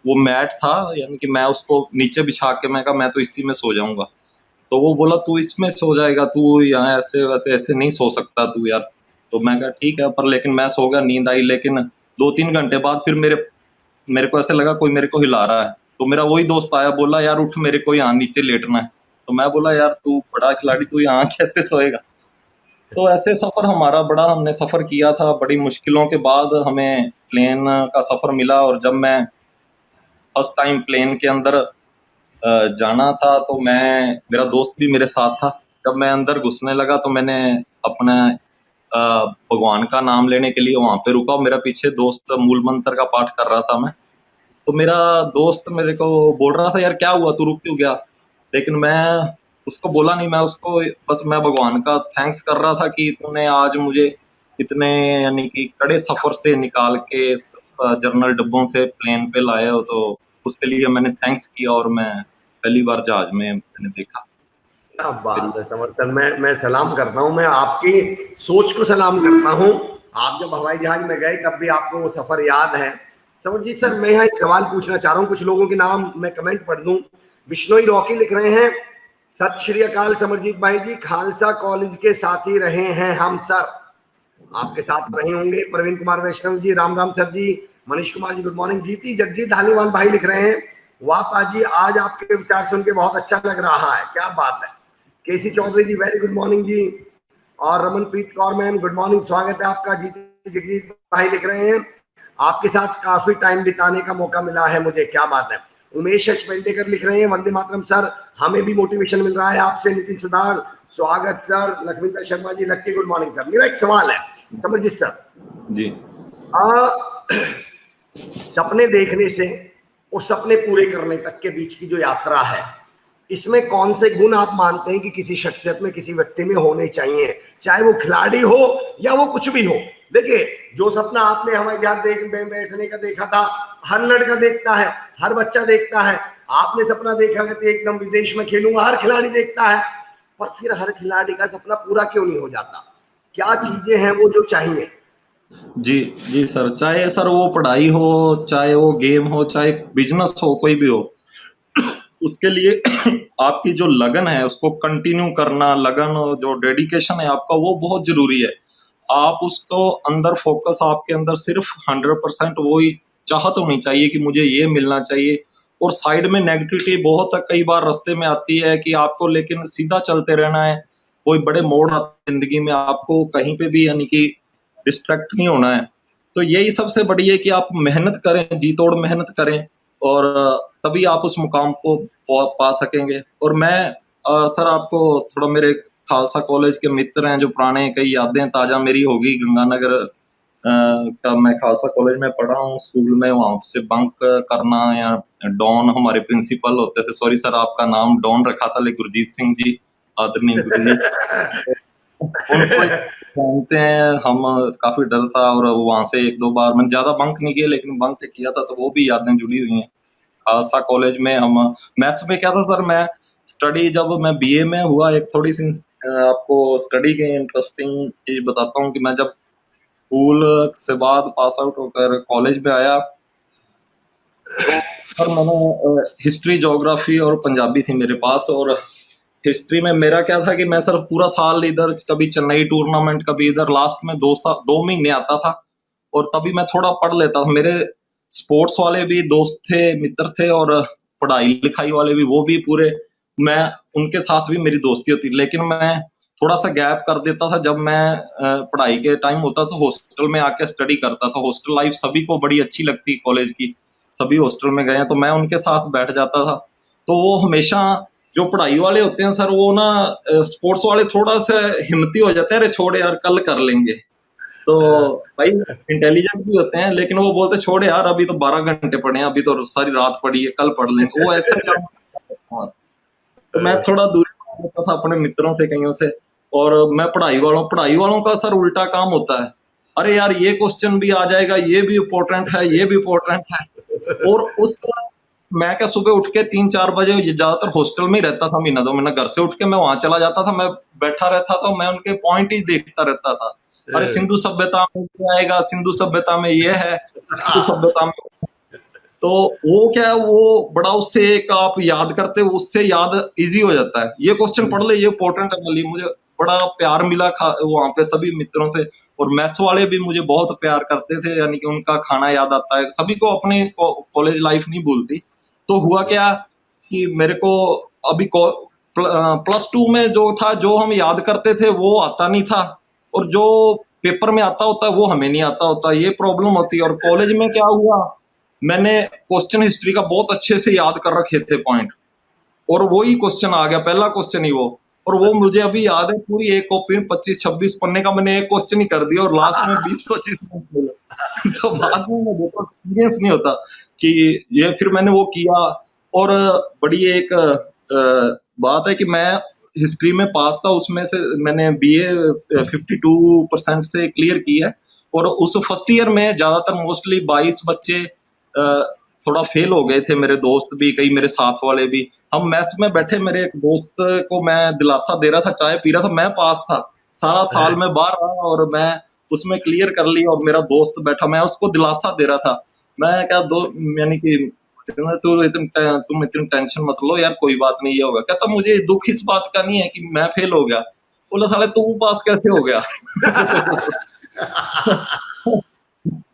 वो मैट था, यानी कि मैं उसको नीचे बिछा के मैं कहा मैं तो इसी में सो जाऊंगा। तो वो बोला तू इसमें सो जाएगा, तू यहाँ ऐसे वैसे ऐसे नहीं सो सकता तू यार। तो मैं कहा ठीक है, पर लेकिन मैं सो गया, नींद आई। लेकिन 2-3 घंटे बाद फिर मेरे को ऐसे लगा कोई मेरे को हिला रहा है, तो मेरा वही दोस्त आया, बोला यार उठ, मेरे को यहाँ नीचे लेटना है। तो मैं बोला यार तू बड़ा खिलाड़ी, तू यहाँ कैसे सोएगा। तो ऐसे सफर हमारा बड़ा, हमने सफर किया था, बड़ी मुश्किलों के बाद हमें प्लेन का सफर मिला। और जब मैं फर्स्ट टाइम प्लेन के अंदर जाना था, तो मेरा दोस्त भी मेरे साथ था। जब मैं अंदर घुसने लगा तो मैंने अपना भगवान का नाम लेने के लिए वहां पे रुका, मेरा पीछे दोस्त मूल मंत्र का पाठ कर रहा था मैं। तो मेरा दोस्त मेरे को बोल रहा था यार क्या हुआ, तू रुक क्यों गया। लेकिन मैं उसको बोला नहीं, मैं उसको बस मैं भगवान का थैंक्स कर रहा था कि तूने आज मुझे इतने यानी कि कड़े सफर से निकाल के जर्नल डब्बों से प्लेन पे लाए हो, तो उसके लिए मैंने थैंक्स किया। और मैं पहली बार जहाज में मैंने देखा। क्या बात है समर सर, मैं सलाम करता हूँ, मैं आपकी सोच को सलाम करता हूँ। आप जब हवाई जहाज में गए तब भी आपको वो सफर याद है। समर जी सर, मैं यहाँ एक सवाल पूछना चाह रहा हूँ, कुछ लोगों के नाम मैं कमेंट पढ़ दूं। बिश्नोई रॉकी लिख रहे हैं, सत श्री अकाल समरजीत भाई जी, खालसा कॉलेज के साथी रहे हैं हम सर, आपके साथ रहे होंगे। प्रवीण कुमार वैष्णव जी, राम राम सर जी। Manish Kumar ji good morning. जीती जगजीत धालीवाल भाई लिख रहे हैं, वाह पाजी आज आपके विचार सुन के बहुत अच्छा लग रहा है, क्या बात है। केसी चौधरी जी वेरी गुड मॉर्निंग जी। और Ramanpreet Kaur ma'am good morning, स्वागत है आपका। जीती जगजीत भाई लिख रहे हैं, आपके साथ काफी टाइम बिताने का मौका मिला है मुझे, क्या बात है। उमेश पेंडेकर लिख रहे हैं, वंदे मातरम सर, हमें भी मोटिवेशन मिल रहा है आपसे। नितिन सुधार स्वागत सर। लखविंदर शर्मा जी लक्की गुड मॉर्निंग सर। मेरा एक सवाल है समरजीत सर जी, सपने देखने से और सपने पूरे करने तक के बीच की जो यात्रा है, इसमें कौन से गुण आप मानते हैं कि किसी शख्सियत में, किसी व्यक्ति में होने चाहिए, चाहे वो खिलाड़ी हो या वो कुछ भी हो। देखिए जो सपना आपने हमारे जहां बैठने का देखा था, हर लड़का देखता है, हर बच्चा देखता है। आपने सपना देखा कि एकदम विदेश में खेलूंगा, हर खिलाड़ी देखता है। पर फिर हर खिलाड़ी का सपना पूरा क्यों नहीं हो जाता, क्या चीजें हैं वो जो चाहिए? जी, जी सर, चाहे सर वो पढ़ाई हो, चाहे वो गेम हो, चाहे बिजनेस हो, कोई भी हो, उसके लिए आपकी जो लगन है उसको कंटिन्यू करना, लगन और जो डेडिकेशन है आपका, वो बहुत जरूरी है। आप उसको अंदर फोकस, आपके अंदर सिर्फ 100% वही चाहत होनी चाहिए कि मुझे ये मिलना चाहिए। और साइड में नेगेटिविटी बहुत कई बार रास्ते में आती है कि आपको, लेकिन सीधा चलते रहना है। कोई बड़े मोड़ आते हैं जिंदगी में, आपको कहीं पे भी यानी कि डिस्ट्रैक्ट नहीं होना है। तो यही सबसे बड़ी है कि आप मेहनत करें, जी तोड़ मेहनत करें। और तभी आप उस मुकाम को पा सकेंगे। और मैं सर आपको थोड़ा मेरे खालसा कॉलेज के मित्र हैं जो पुराने, कई यादें ताजा मेरी होगी। गंगानगर का मैं खालसा कॉलेज में पढ़ा हूँ स्कूल में, वहां से बंक करना, या डॉन हमारे प्रिंसिपल होते थे, सॉरी सर आपका नाम डॉन रखा था लेकिन गुरजीत सिंह जी, आदरणीय गुरु जी, उनको जानते हैं हम। काफी डर था और वहां से एक दो बार मैंने ज्यादा बंक नहीं किया लेकिन बंक किया था, तो वो भी यादें जुड़ी हुई हैं। खालसा कॉलेज में हम मैथ्स में क्या था सर, मैं स्टडी जब मैं बीए में हुआ, एक थोड़ी सी आपको स्टडी के इंटरेस्टिंग चीज बताता हूँ कि मैं जब स्कूल से बाद पास आउट होकर कॉलेज में आया तो सर मैंने हिस्ट्री, ज्योग्राफी और पंजाबी थी मेरे पास। और हिस्ट्री में मेरा क्या था कि मैं सर पूरा साल इधर, कभी चेन्नई टूर्नामेंट, कभी इधर, लास्ट में 2 महीने आता था और तभी मैं थोड़ा पढ़ लेता था। मेरे स्पोर्ट्स वाले भी दोस्त थे, मित्र थे, और पढ़ाई लिखाई वाले भी, वो भी पूरे, मैं उनके साथ भी मेरी दोस्ती होती। लेकिन मैं थोड़ा सा गैप कर देता था जब मैं पढ़ाई के टाइम होता था हॉस्टल में आके स्टडी करता था। हॉस्टल लाइफ सभी को बड़ी अच्छी लगती कॉलेज की, सभी हॉस्टल में गए हैं, तो मैं उनके साथ बैठ जाता था। तो वो हमेशा, जो पढ़ाई वाले होते हैं सर, वो ना स्पोर्ट्स वाले थोड़ा सा हिम्मती हो जाते हैं, अरे छोड़ यार कल कर लेंगे। तो भाई इंटेलिजेंट भी होते हैं लेकिन वो बोलते छोड़ यार अभी तो 12 घंटे पढ़े हैं, अभी तो सारी रात पढ़ी है, कल पढ़ लेंगे, वो ऐसे काम। तो मैं थोड़ा दूरी होता था अपने मित्रों से, कईयों से। और मैं पढ़ाई वालों का सर उल्टा काम होता है, अरे यार ये क्वेश्चन भी आ जाएगा, ये भी इम्पोर्टेंट है, ये भी इम्पोर्टेंट है। और उस मैं क्या सुबह उठ के 3-4 बजे, ज्यादातर हॉस्टल में ही रहता था, महीना 2 महीना घर से उठ के मैं वहां चला जाता था, मैं बैठा रहता था, मैं उनके पॉइंट ही देखता रहता था। अरे सिंधु सभ्यता में क्या आएगा, सिंधु सभ्यता में ये है, सिंधु सभ्यता में, तो वो क्या है, वो बड़ा उससे एक आप याद करते हो, उससे याद इजी हो जाता है। ये क्वेश्चन पढ़ ले, ये इंपॉर्टेंट है। मुझे बड़ा प्यार मिला वहां पे सभी मित्रों से। और मैथ्स वाले भी मुझे बहुत प्यार करते थे, यानी कि उनका खाना याद आता है। सभी को अपनी कॉलेज लाइफ नहीं भूलती। तो हुआ क्या कि मेरे को अभी +2 में जो था, जो हम याद करते थे वो आता नहीं था, और जो पेपर में आता होता है वो हमें नहीं आता होता, ये प्रॉब्लम होती है। और कॉलेज में क्या हुआ, मैंने क्वेश्चन हिस्ट्री का बहुत अच्छे से याद कर रखे थे पॉइंट, और वो ही क्वेश्चन आ गया, पहला क्वेश्चन ही वो। और वो मुझे अभी याद है, पूरी एक कॉपी में 25-26 पन्ने का मैंने एक क्वेश्चन ही कर दिया और लास्ट में 20-25 मिले। तो बाद में मुझे तो एक्सपीरियंस नहीं होता कि ये, फिर मैंने वो किया। और बड़ी एक बात है कि मैं हिस्ट्री में पास था, उसमें से मैंने बीए 52% से क्लियर की है। और उस फर्स्ट ईयर में ज्यादातर मोस्टली 22 बच्चे थोड़ा फेल हो गए थे, मेरे दोस्त भी, कई मेरे साथ वाले भी। हम मैस में बैठे, मेरे एक दोस्त को मैं दिलासा दे रहा था, चाय पी रहा था, मैं पास था। सारा साल में बाहर रहा और मैं उसमें क्लियर कर ली, और मेरा दोस्त बैठा, मैं उसको दिलासा दे रहा था। मैं क्या यानी कि तुम इतनी टेंशन मत लो यार, कोई बात नहीं, ये होगा। कहता मुझे दुख इस बात का नहीं है कि मैं फेल हो गया। बोला साले तू पास कैसे हो गया?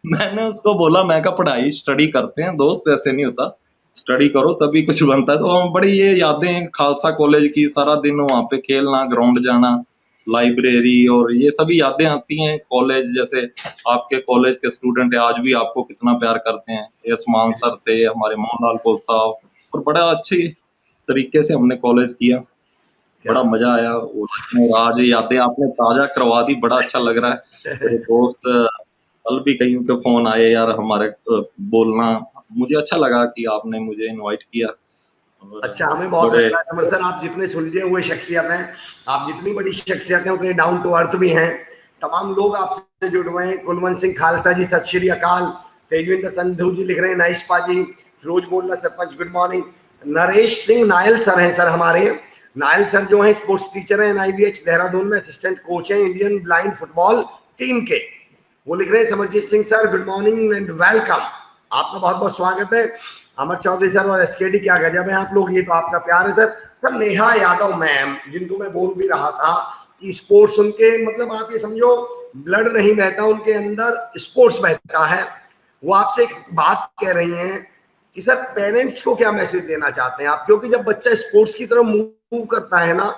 मैंने उसको बोला, मैं का पढ़ाई स्टडी करते हैं दोस्त, ऐसे नहीं होता, स्टडी करो तभी कुछ बनता है। तो हम बड़ी ये यादें खालसा कॉलेज की, सारा दिन वहां पे खेलना, ग्राउंड जाना, लाइब्रेरी, और ये सभी यादें आती हैं। कॉलेज, जैसे आपके कॉलेज के स्टूडेंट आज भी आपको कितना प्यार करते हैं, यशमान सर थे, हमारे मोहनलाल कोल साहब, और बड़ा अच्छे तरीके से हमने कॉलेज किया, बड़ा मजा आया। और आज यादें आपने ताजा करवा दी, बड़ा अच्छा लग रहा है। मेरे दोस्त कल भी कहीं के फोन आए यार हमारे, बोलना मुझे अच्छा लगा कि आपने मुझे इनवाइट किया। अच्छा, हमें बहुत अच्छा लगा अमर सर, आप जितने सुलझे हुए शख्सियत हैं, आप जितनी बड़ी शख्सियत हैं, उतने डाउन टू अर्थ भी हैं। तमाम लोग आपसे जुड़ हुए हैं। कुलवंत सिंह खालसा जी, सत श्री अकाल। तेजविंदर संधू जी लिख रहे हैं, नाइस पाजी। Firoz Molla sarpanch, good morning. Naresh Singh Nayal sir हैं सर हमारे। नायल सर जो हैं स्पोर्ट्स टीचर हैं, NIVH देहरादून में असिस्टेंट कोच हैं इंडियन ब्लाइंड फुटबॉल टीम के। वो लिख रहे हैं, Samarjeet Singh sir good morning and welcome. आपका बहुत बहुत स्वागत है। अमर चौधरी सर और SKD, क्या गजब है आप लोग, ये तो आपका प्यार है sir. Sir Neha Yadav ma'am, जिनको मैं बोल भी रहा था कि स्पोर्ट्स उनके, मतलब आप ये समझो ब्लड नहीं बहता उनके अंदर, स्पोर्ट्स बहता है। वो आपसे एक बात कह रही हैं कि सर पेरेंट्स को क्या मैसेज देना चाहते हैं आप, क्योंकि जब बच्चा स्पोर्ट्स की तरफ मूव करता है ना,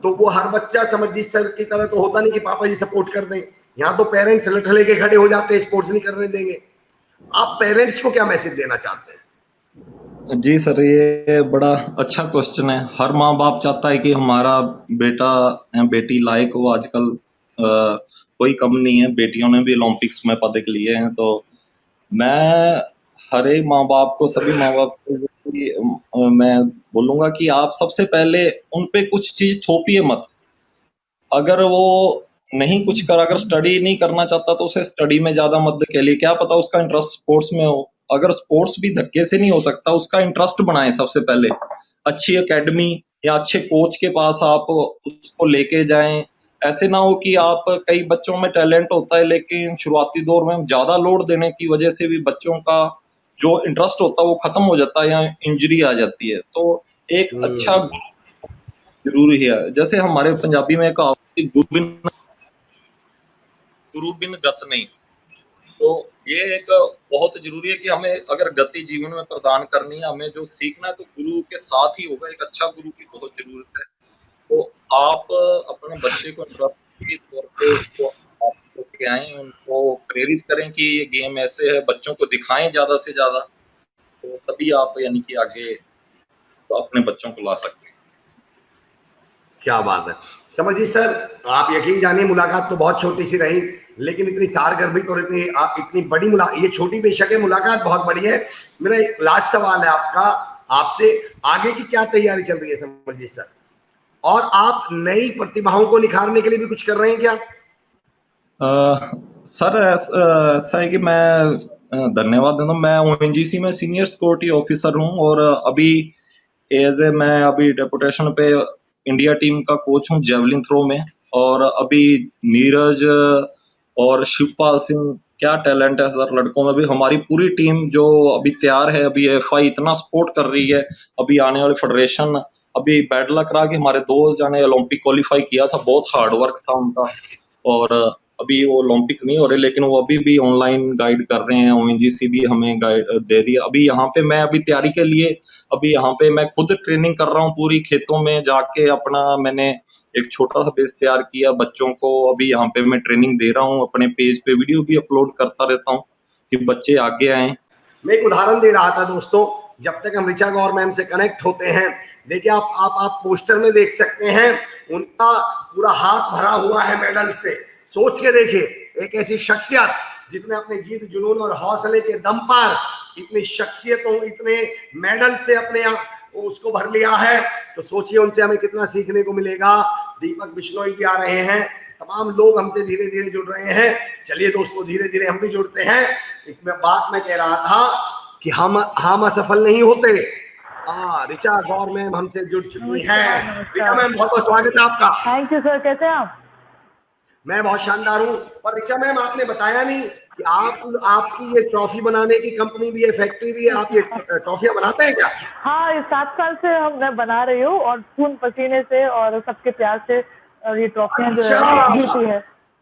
तो वो हर बच्चा समरजीत सर की तरह तो होता नहीं कि पापा जी सपोर्ट कर दें। यहाँ तो पेरेंट्स लठ लेके खड़े हो जाते हैं, स्पोर्ट्स नहीं करने देंगे। आप पेरेंट्स को क्या मैसेज देना चाहते हैं? जी सर, ये बड़ा अच्छा क्वेश्चन है। हर माँ बाप चाहता है कि हमारा बेटा या बेटी लायक हो। आजकल कोई कम नहीं है, बेटियों ने भी ओलंपिक्स में पदक लिए हैं। तो मैं हर एक माँ बाप को, सभी माँ बाप को मैं बोलूंगा कि आप सबसे पहले उन पे कुछ चीज थोपिए मत। अगर वो नहीं कुछ कर, अगर स्टडी नहीं करना चाहता तो उसे स्टडी में ज्यादा मत धकेलिए। क्या पता उसका इंटरेस्ट स्पोर्ट्स में हो। अगर स्पोर्ट्स भी धक्के से नहीं हो सकता, उसका इंटरेस्ट बनाए सबसे पहले। अच्छी एकेडमी या अच्छे कोच के पास आप उसको लेके जाएं। ऐसे ना हो कि आप, कई बच्चों में टैलेंट होता है लेकिन शुरुआती दौर में ज्यादा लोड देने की वजह से भी बच्चों का जो इंटरेस्ट होता है वो खत्म हो जाता है या इंजरी आ जाती है। तो एक अच्छा हम्म। जरूरी है। जैसे हमारे पंजाबी में कहावत है कि गुरु बिन गत नहीं। तो ये एक बहुत जरूरी है कि हमें अगर गति जीवन में प्रदान करनी है, हमें जो सीखना है तो गुरु के साथ ही होगा। एक अच्छा गुरु की बहुत जरूरत है। तो आप अपने बच्चे को इंटरेस्ट के तौर पे उसको आप लेके आए, उनको प्रेरित करें कि ये गेम ऐसे है, बच्चों को दिखाएं ज्यादा से ज्यादा। तो तभी आप यानी कि आगे तो अपने बच्चों को ला सकते हैं। क्या बात है। समझिए सर, आप यकीन जानिए मुलाकात तो बहुत छोटी सी रही, लेकिन इतनी सारगर्भित और इतनी बड़ी मुलाकात, ये छोटी बेशक है, मुलाकात बहुत बड़ी है। मेरा एक लास्ट सवाल है आपका, आपसे आगे की क्या तैयारी चल रही है समझिए सर, और आप नई प्रतिभाओं को निखारने के लिए भी कुछ कर रहे हैं क्या? सर ऐसा है कि मैं धन्यवाद देता हूँ। मैं ओएनजीसी में सीनियर सिक्योरिटी ऑफिसर हूँ और अभी मैं अभी डेपुटेशन पे इंडिया टीम का कोच हूँ जेवलिन थ्रो में। और अभी नीरज और शिवपाल सिंह, क्या टैलेंट है सर लड़कों में भी। हमारी पूरी टीम जो अभी तैयार है, अभी एफआई इतना सपोर्ट कर रही है। अभी आने वाली फेडरेशन, अभी बैड लक रहा कि हमारे 2 जने ओलंपिक क्वालिफाई किया था, बहुत हार्ड वर्क था उनका। और अभी वो ओलंपिक नहीं हो रहे लेकिन वो अभी भी ऑनलाइन गाइड कर रहे हैं। ओएनजीसी भी हमें गाइड दे रही है। अभी यहाँ पे मैं अभी तैयारी के लिए, अभी यहाँ पे मैं खुद ट्रेनिंग कर रहा हूँ पूरी खेतों में जाके। अपना मैंने एक छोटा सा बेस तैयार किया बच्चों को। अभी यहाँ पे मैं ट्रेनिंग दे रहा हूँ, अपने पेज पे वीडियो भी अपलोड करता रहता हूँ कि बच्चे आगे आए। मैं एक उदाहरण दे रहा था दोस्तों, जब तक हम ऋचा गौर मैम से कनेक्ट होते हैं, देखिए आप पोस्टर में देख सकते हैं, उनका पूरा हाथ भरा हुआ है मेडल से। सोच के देखिए, एक ऐसी शख्सियत जिसने अपने जीत जुनून और हौसले के दम पर इतनी शख्सियतों, इतने मेडल से अपने उसको भर लिया है। तो सोचिए उनसे हमें कितना सीखने को मिलेगा। दीपक बिश्नोई भी आ रहे हैं, तमाम लोग हमसे धीरे धीरे जुड़ रहे हैं। चलिए दोस्तों, धीरे धीरे हम भी जुड़ते हैं। एक बात मैं कह रहा था कि हम असफल नहीं होते। ऋचा गौर मैम हमसे जुड़ चुकी नमस्कार, हैं। ऋचा नमस्कार। मैम, बहुत बहुत स्वागत है आपका। थैंक यू सर, कैसे हैं आप? मैं बहुत शानदार हूँ। और ऋचा मैम, आपने बताया नहीं कि आपकी ये ट्रॉफी बनाने की कंपनी भी है, फैक्ट्री भी है, आप ये ट्रॉफियां बनाते हैं क्या? हाँ, ये 7 साल से मैं बना रही हूँ और खून पसीने से और सबके प्यार से ये ट्रॉफियाँ जो है अच्छा, जीती है।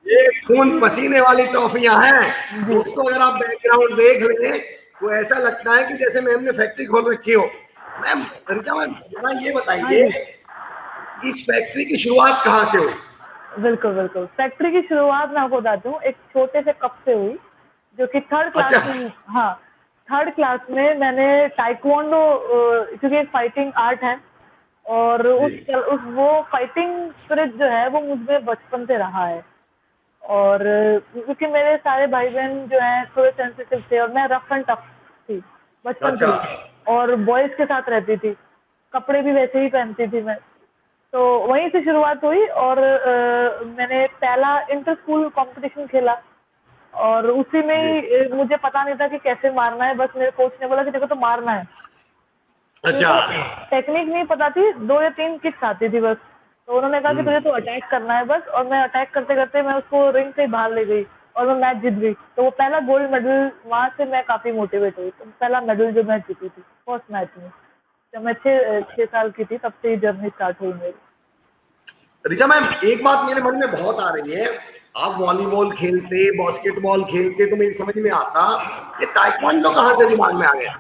ये खून पसीने वाली ट्रॉफियां हैं जी। दोस्तों। अगर आप बैकग्राउंड देख लें तो ऐसा लगता है कि जैसे मैम ने फैक्ट्री खोल रखी हो। मैम, ऋचा मैम, जरा ये हाँ बताइए, जी, इस फैक्ट्री की शुरुआत कहाँ से हुई? बिल्कुल, बिल्कुल। फैक्ट्री की शुरुआत मैं आपको बताती हूँ, एक छोटे से कप से हुई, जो कि 3rd क्लास अच्छा। में, हाँ, 3rd क्लास में मैंने ताइक्वांडो, क्योंकि एक फाइटिंग आर्ट है और जी। उस वो फाइटिंग स्पिरिट जो है वो मुझमें बचपन से रहा है। और क्योंकि मेरे सारे भाई बहन जो हैं थोड़े सेंसिटिव थे और मैं रफ एंड टफ थी बचपन से अच्छा। ही, और बॉयज के साथ रहती थी, कपड़े भी वैसे ही पहनती थी मैं। तो वहीं से शुरुआत हुई और मैंने पहला इंटर स्कूल कंपटीशन खेला और उसी में जी। ही मुझे पता नहीं था कि कैसे मारना है, बस मेरे कोच ने बोला कि देखो तो मारना है। अच्छा। मुझे टेक्निक नहीं पता थी, 2 या 3 किक्स आती थी बस। तो उन्होंने कहा कि तुझे तो अटैक करना है बस, और मैं अटैक करते करते मैं उसको रिंग से बाहर ले गई और मैं मैच जीत गई। तो वो पहला गोल्ड मेडल, वहां से मैं काफी मोटिवेट हुई। तो पहला मेडल जो मैं जीती थी फर्स्ट मैच में, जब मैं 6 साल की थी, तब से ये जर्नी स्टार्ट हुई मेरी। ऋचा मैम, एक बात मेरे मन में बहुत आ रही है। आप वॉलीबॉल खेलते, बास्केटबॉल खेलते तो मेरी समझ में आता, ये ताइक्वांडो कहाँ से दिमाग में आ गया?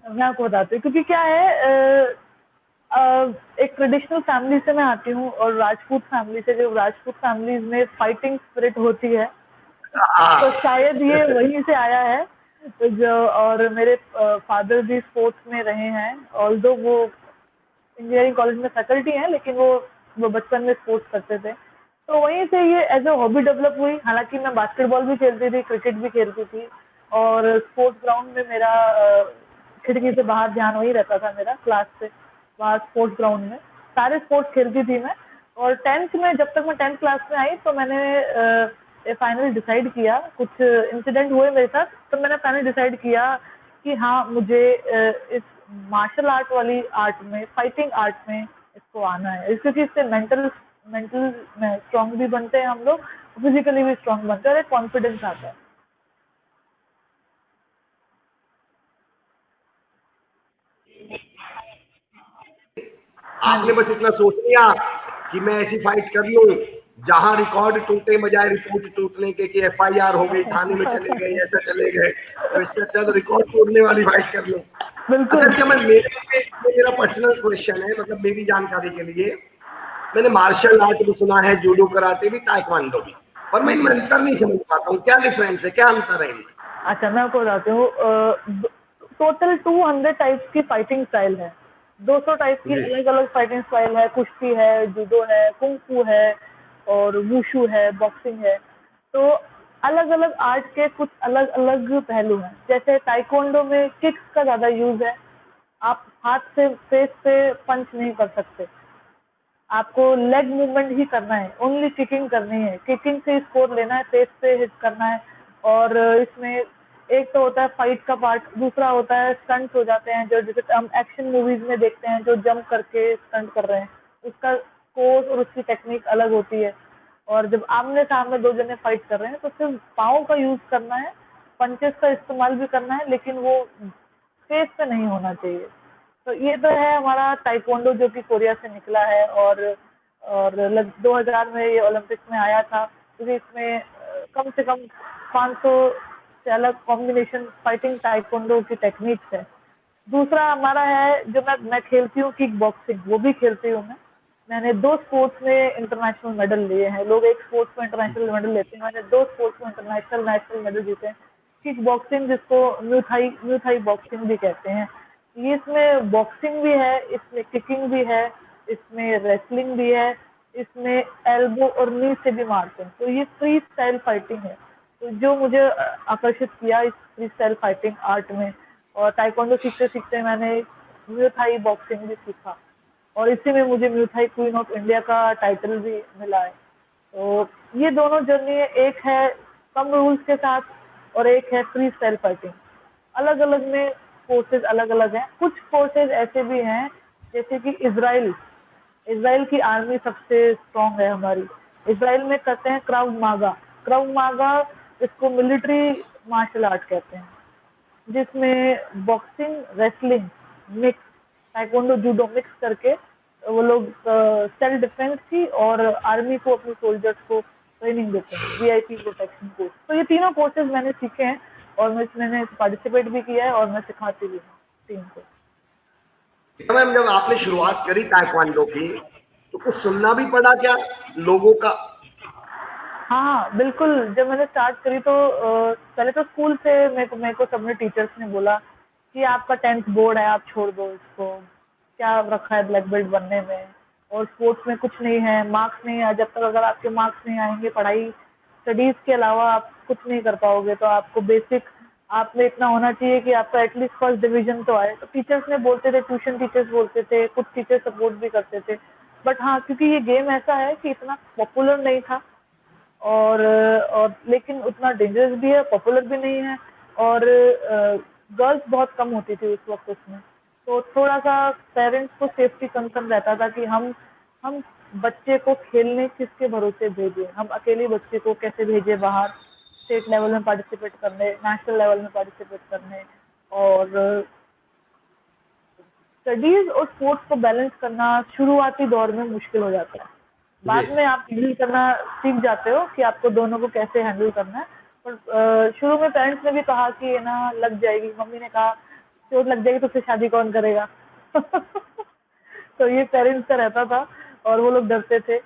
मैं आपको बताती हूँ, क्योंकि क्या है, एक ट्रेडिशनल फैमिली से मैं आती हूँ और राजपूत फैमिली से, जो राजपूत फैमिलीज में फाइटिंग स्पिरिट होती है, तो हाँ। शायद ये वहीं से आया है। तो जो और मेरे फादर भी स्पोर्ट्स में रहे हैं, ऑल्दो वो इंजीनियरिंग कॉलेज में फैकल्टी हैं, लेकिन वो बचपन में स्पोर्ट्स करते थे। तो वहीं से ये एज अ हॉबी डेवलप हुई। हालांकि मैं बास्केटबॉल भी खेलती थी, क्रिकेट भी खेलती थी, और स्पोर्ट्स ग्राउंड में मेरा खिड़की से बाहर ध्यान वही रहता था मेरा, क्लास से बाहर स्पोर्ट्स ग्राउंड में सारे स्पोर्ट्स खेलती थी मैं। और टेंथ में, जब तक मैं टेंथ क्लास में आई, तो मैंने फाइनल डिसाइड किया, कुछ इंसिडेंट हुए मेरे साथ, तो मैंने फाइनल डिसाइड किया कि हाँ, मुझे इस मार्शल आर्ट वाली आर्ट में, फाइटिंग आर्ट में इसको आना है, क्योंकि इससे मेंटल मेंटल स्ट्रांग भी बनते हैं हम लोग, फिजिकली भी स्ट्रांग बनते हैं और एक कॉन्फिडेंस आता है। आपने बस इतना सोच लिया कि मैं ऐसी फाइट कर लूं जहां रिकॉर्ड टूटे बजाय रिपोर्ट टूटने के, कि एफआईआर हो गई, थाने में चले गए, ऐसा चले गए, तो इससे अच्छा तो रिकॉर्ड तोड़ने वाली फाइट कर लूं। बिल्कुल। अच्छा, मैं मेरा पर्सनल क्वेश्चन है, मतलब मेरी जानकारी के लिए। मैंने मार्शल आर्ट भी सुना है, जूडो, कराटे भी, ताइक्वांडो भी, पर मैं इनमें अंतर नहीं समझ पाता हूँ। क्या डिफरेंस है, क्या अंतर है इनमें? अच्छा, मैं आपको बताती हूँ। टोटल 200 टाइप्स की फाइटिंग स्टाइल है, 200 टाइप की जी अलग अलग फाइटिंग स्टाइल है। कुश्ती है, जूडो है, कुंग फू है, और वुशु है, बॉक्सिंग है। तो अलग अलग आर्ट के कुछ अलग अलग पहलू हैं। जैसे ताइक्वांडो में किक्स का ज्यादा यूज है, आप हाथ से फेस पे पंच नहीं कर सकते, आपको लेग मूवमेंट ही करना है, ओनली किकिंग करनी है, किकिंग से स्कोर लेना है, फेस पे हिट करना है। और इसमें एक तो होता है फाइट का पार्ट, दूसरा होता है स्टंट्स हो जाते हैं, जो जैसे हम एक्शन मूवीज में देखते हैं, जो जंप करके स्टंट कर रहे हैं, उसका कोर्स और उसकी टेक्निक अलग होती है। और जब आमने सामने दो जने फाइट कर रहे हैं, तो सिर्फ पाँव का यूज करना है, पंचेस का इस्तेमाल भी करना है, लेकिन वो फेस पे नहीं होना चाहिए। तो ये तो है हमारा ताइक्वांडो, जो कि कोरिया से निकला है, और 2000 में ये ओलंपिक्स में आया था, क्योंकि इसमें कम से कम 500 से अलग कॉम्बिनेशन फाइटिंग ताइक्वांडो की टेक्निक्स है। दूसरा हमारा है, जो मैं खेलती हूँ किक बॉक्सिंग, वो भी खेलती हूँ मैं। मैंने 2 स्पोर्ट्स में इंटरनेशनल मेडल लिए हैं। लोग एक स्पोर्ट्स में इंटरनेशनल मेडल लेते हैं, मैंने 2 स्पोर्ट्स में इंटरनेशनल नेशनल मेडल जीते हैं। किक बॉक्सिंग, जिसको म्यूथाई बॉक्सिंग भी कहते हैं। ये इसमें बॉक्सिंग भी है, इसमें किकिंग भी है, इसमें रेसलिंग भी है, इसमें एल्बो और नी से भी मारते हैं। तो ये फ्री स्टाइल फाइटिंग है, तो जो मुझे आकर्षित किया इस फ्री स्टाइल फाइटिंग आर्ट में। और ताइक्वांडो सीखते सीखते मैंने म्यूथाई बॉक्सिंग भी सीखा, और इसी में मुझे म्यूथाई क्वीन ऑफ इंडिया का टाइटल भी मिला है। तो ये दोनों जर्नी है, एक है कम रूल्स के साथ, और एक है फ्री स्टाइल फाइटिंग। अलग अलग में कोर्सेज अलग अलग हैं। कुछ कोर्सेज ऐसे भी हैं, जैसे कि इसराइल इसराइल की आर्मी सबसे स्ट्रांग है हमारी। इसराइल में करते हैं क्राउड मागा, इसको मिलिट्री मार्शल आर्ट कहते हैं, जिसमें boxing, wrestling mix, taekwondo, judo mix करके वो लोग सेल्फ डिफेंस की और आर्मी को, अपने सोल्जर्स को ट्रेनिंग देते हैं, वीआईपी प्रोटेक्शन कोर्स। तो ये तीनों कोर्सेज मैंने सीखे हैं, और मैंने पार्टिसिपेट भी किया है, और मैं सिखाती भी हूँ टीम को। मैम, जब आपने शुरुआत करी ताइक्वांडो की, तो कुछ सुनना भी पड़ा क्या लोगों का? हाँ, बिल्कुल। जब मैंने स्टार्ट करी, तो पहले तो स्कूल से मेरे को सबने, टीचर्स ने बोला कि आपका 10th बोर्ड है, आप छोड़ दो इसको, क्या रखा है ब्लैक बेल्ट बनने में, और स्पोर्ट्स में कुछ नहीं है, मार्क्स नहीं है। जब तक अगर आपके मार्क्स नहीं आएंगे, पढ़ाई स्टडीज के अलावा आप कुछ नहीं कर पाओगे, तो आपको बेसिक आप में इतना होना चाहिए कि आपका एटलीस्ट फर्स्ट डिवीजन तो आए। तो टीचर्स ने बोलते थे, ट्यूशन टीचर्स बोलते थे, कुछ टीचर सपोर्ट भी करते थे। बट हाँ, क्योंकि ये गेम ऐसा है कि इतना पॉपुलर नहीं था, और लेकिन उतना डेंजरस भी है, पॉपुलर भी नहीं है, और गर्ल्स बहुत कम होती थी उस वक्त उसमें। तो थोड़ा सा पेरेंट्स को सेफ्टी कंसर्न रहता था कि हम बच्चे को खेलने किसके भरोसे भेजें, हम अकेले बच्चे को कैसे भेजें बाहर स्टेट लेवल में पार्टिसिपेट करने, नेशनल लेवल में पार्टिसिपेट करने। और स्टडीज और स्पोर्ट्स को बैलेंस करना शुरुआती दौर में मुश्किल हो जाता है। बाद में आप हैंडल करना सीख जाते हो कि आपको दोनों को कैसे हैंडल करना है। पर शुरू में पेरेंट्स ने भी कहा कि ये ना लग जाएगी, मम्मी ने कहा चोट लग जाएगी तो फिर शादी कौन करेगा। तो ये पेरेंट्स का रहता था, और वो लोग डरते थे।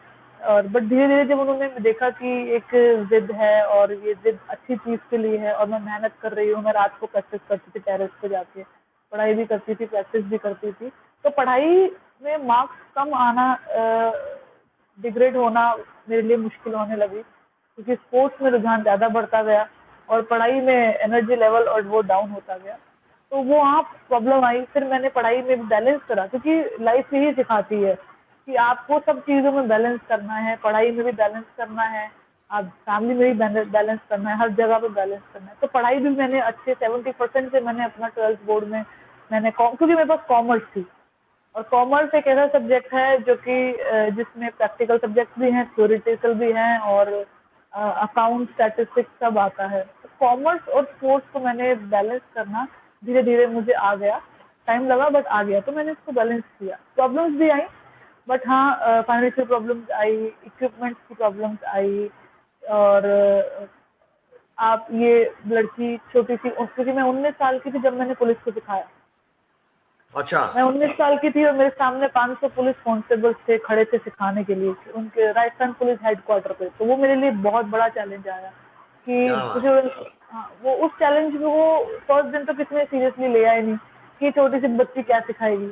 और बट धीरे धीरे जब उन्होंने देखा कि एक जिद है और ये जिद अच्छी चीज के लिए है और मैं मेहनत कर रही हूँ, मैं रात को प्रैक्टिस करती थी टेरेस पे जाके, पढ़ाई भी करती थी, प्रैक्टिस भी करती थी, तो पढ़ाई में मार्क्स कम आना, डिग्रेड होना मेरे लिए मुश्किल होने लगी, क्योंकि स्पोर्ट्स में रुझान ज़्यादा बढ़ता गया और पढ़ाई में एनर्जी लेवल और वो डाउन होता गया। तो वो वहाँ प्रॉब्लम आई। फिर मैंने पढ़ाई में भी बैलेंस करा, क्योंकि लाइफ यही सिखाती है कि आपको सब चीज़ों में बैलेंस करना है, पढ़ाई में भी बैलेंस करना है, आप फैमिली में भी बैलेंस करना है, हर जगह पे बैलेंस करना है। तो पढ़ाई भी मैंने अच्छे 70% से मैंने अपना 12th बोर्ड में मैंने क्योंकि मेरे पास कॉमर्स थी, और कॉमर्स एक ऐसा सब्जेक्ट है जो कि जिसमें प्रैक्टिकल सब्जेक्ट भी हैं, थ्योरेटिकल भी हैं, और अकाउंट स्टैटिस्टिक्स सब आता है। तो कॉमर्स और स्पोर्ट्स को मैंने बैलेंस करना धीरे धीरे मुझे आ गया, टाइम लगा बट आ गया। तो मैंने इसको बैलेंस किया। प्रॉब्लम्स भी आई, बट हाँ, फाइनेंशियल प्रॉब्लम्स आई, इक्विपमेंट्स की प्रॉब्लम्स आई, और आप ये लड़की छोटी सी, क्योंकि मैं 19 साल की थी जब मैंने पुलिस को सिखाया। अच्छा। मैं 19 साल की थी और मेरे सामने 500 पुलिस कांस्टेबल्स थे खड़े थे सिखाने के लिए, उनके राजस्थान पुलिस हेडक्वार्टर पे। तो वो मेरे लिए बहुत बड़ा चैलेंज आया कि क्या बात। मुझे, हाँ, वो उस चैलेंज में वो फर्स्ट दिन तो किसी ने सीरियसली लिया ही नहीं कि छोटी सी बच्ची क्या सिखाएगी।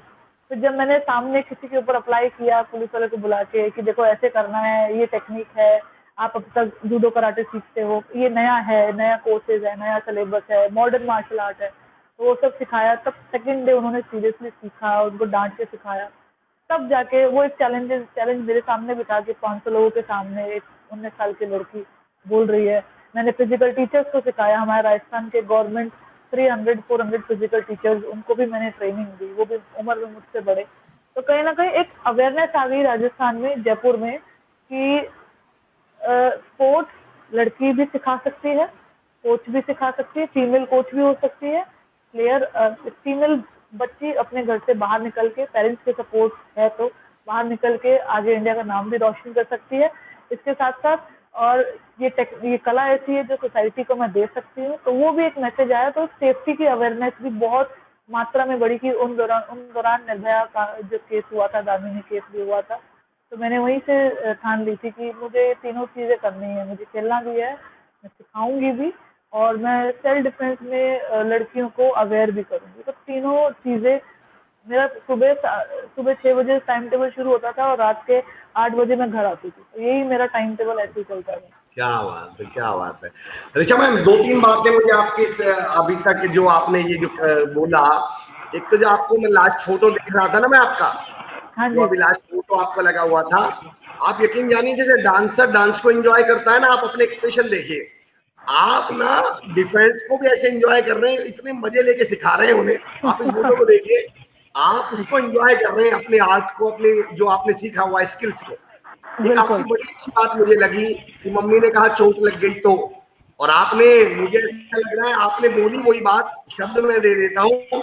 फिर जब मैंने सामने किसी के ऊपर अप्लाई किया, पुलिस वाले को बुला के कि देखो ऐसे करना है, ये टेक्निक है, आप अब तक जूडो कराटे सीखते हो, ये नया है, नया कोर्सेज है, नया सिलेबस है, मॉडर्न मार्शल आर्ट है, तो वो सब सिखाया। तब सेकंड डे उन्होंने सीरियसली सीखा, उनको डांट के सिखाया, तब जाके वो एक चैलेंज मेरे सामने बिठा के 500 लोगों के सामने एक 19 साल की लड़की बोल रही है। मैंने फिजिकल टीचर्स को सिखाया, हमारे राजस्थान के गवर्नमेंट 300-400 फिजिकल टीचर्स, उनको भी मैंने ट्रेनिंग दी, वो भी उम्र में मुझसे बड़े। तो कहीं ना कहीं एक अवेयरनेस आ गई राजस्थान में, जयपुर में, कि स्पोर्ट्स लड़की भी सिखा सकती है, कोच भी सिखा सकती है, फीमेल कोच भी हो सकती है, प्लेयर, फीमेल बच्ची अपने घर से बाहर निकल के, पेरेंट्स के सपोर्ट है तो बाहर निकल के आगे इंडिया का नाम भी रोशन कर सकती है। इसके साथ साथ और ये कला ऐसी है जो सोसाइटी को मैं दे सकती हूँ। तो वो भी एक मैसेज आया। तो सेफ्टी की अवेयरनेस भी बहुत मात्रा में बढ़ी कि उन दौरान निर्भया का जो केस हुआ था, दामिनी केस भी हुआ था, तो मैंने वहीं से ठान ली थी कि मुझे तीनों चीज़ें करनी है, मुझे खेलना भी है, मैं सिखाऊंगी भी, और मैं सेल्फ डिफेंस में लड़कियों को अवेयर भी करूंगी। तो तीनों चीज़ें, मेरा सुबह 6 बजे टाइम टेबल शुरू होता था और रात के 8 बजे मैं घर आती थी। तो यही मेरा टाइम टेबल ऐसे ही चलता था। क्या बात है, क्या बात है। ऋचा मैम, 2-3 बातें मुझे आपकी अभी तक जो आपने ये जो बोला, एक तो जो आपको मैं लास्ट फोटो देख रहा था ना मैं आपका, हाँ जो जी, अभी लास्ट फोटो आपका लगा हुआ था, आप यकीन जानिए जैसे डांसर डांस को एंजॉय करता है ना, आप अपने एक्सप्रेशन देखिए, आप ना डिफेंस को भी ऐसे एंजॉय कर रहे हैं, इतने मजे लेके सिखा रहे हैं उन्हें। आप इस फोटो को देखिए, आप उसको एंजॉय कर रहे हैं, अपने आर्ट को, अपने जो आपने सीखा हुआ स्किल्स को। एक आपकी बिल्कुल। बड़ी अच्छी बात मुझे लगी कि मम्मी ने कहा चोट लग गई तो, और आपने, मुझे ऐसा लग रहा है आपने बोली वही बात, शब्द मैं दे देता हूँ।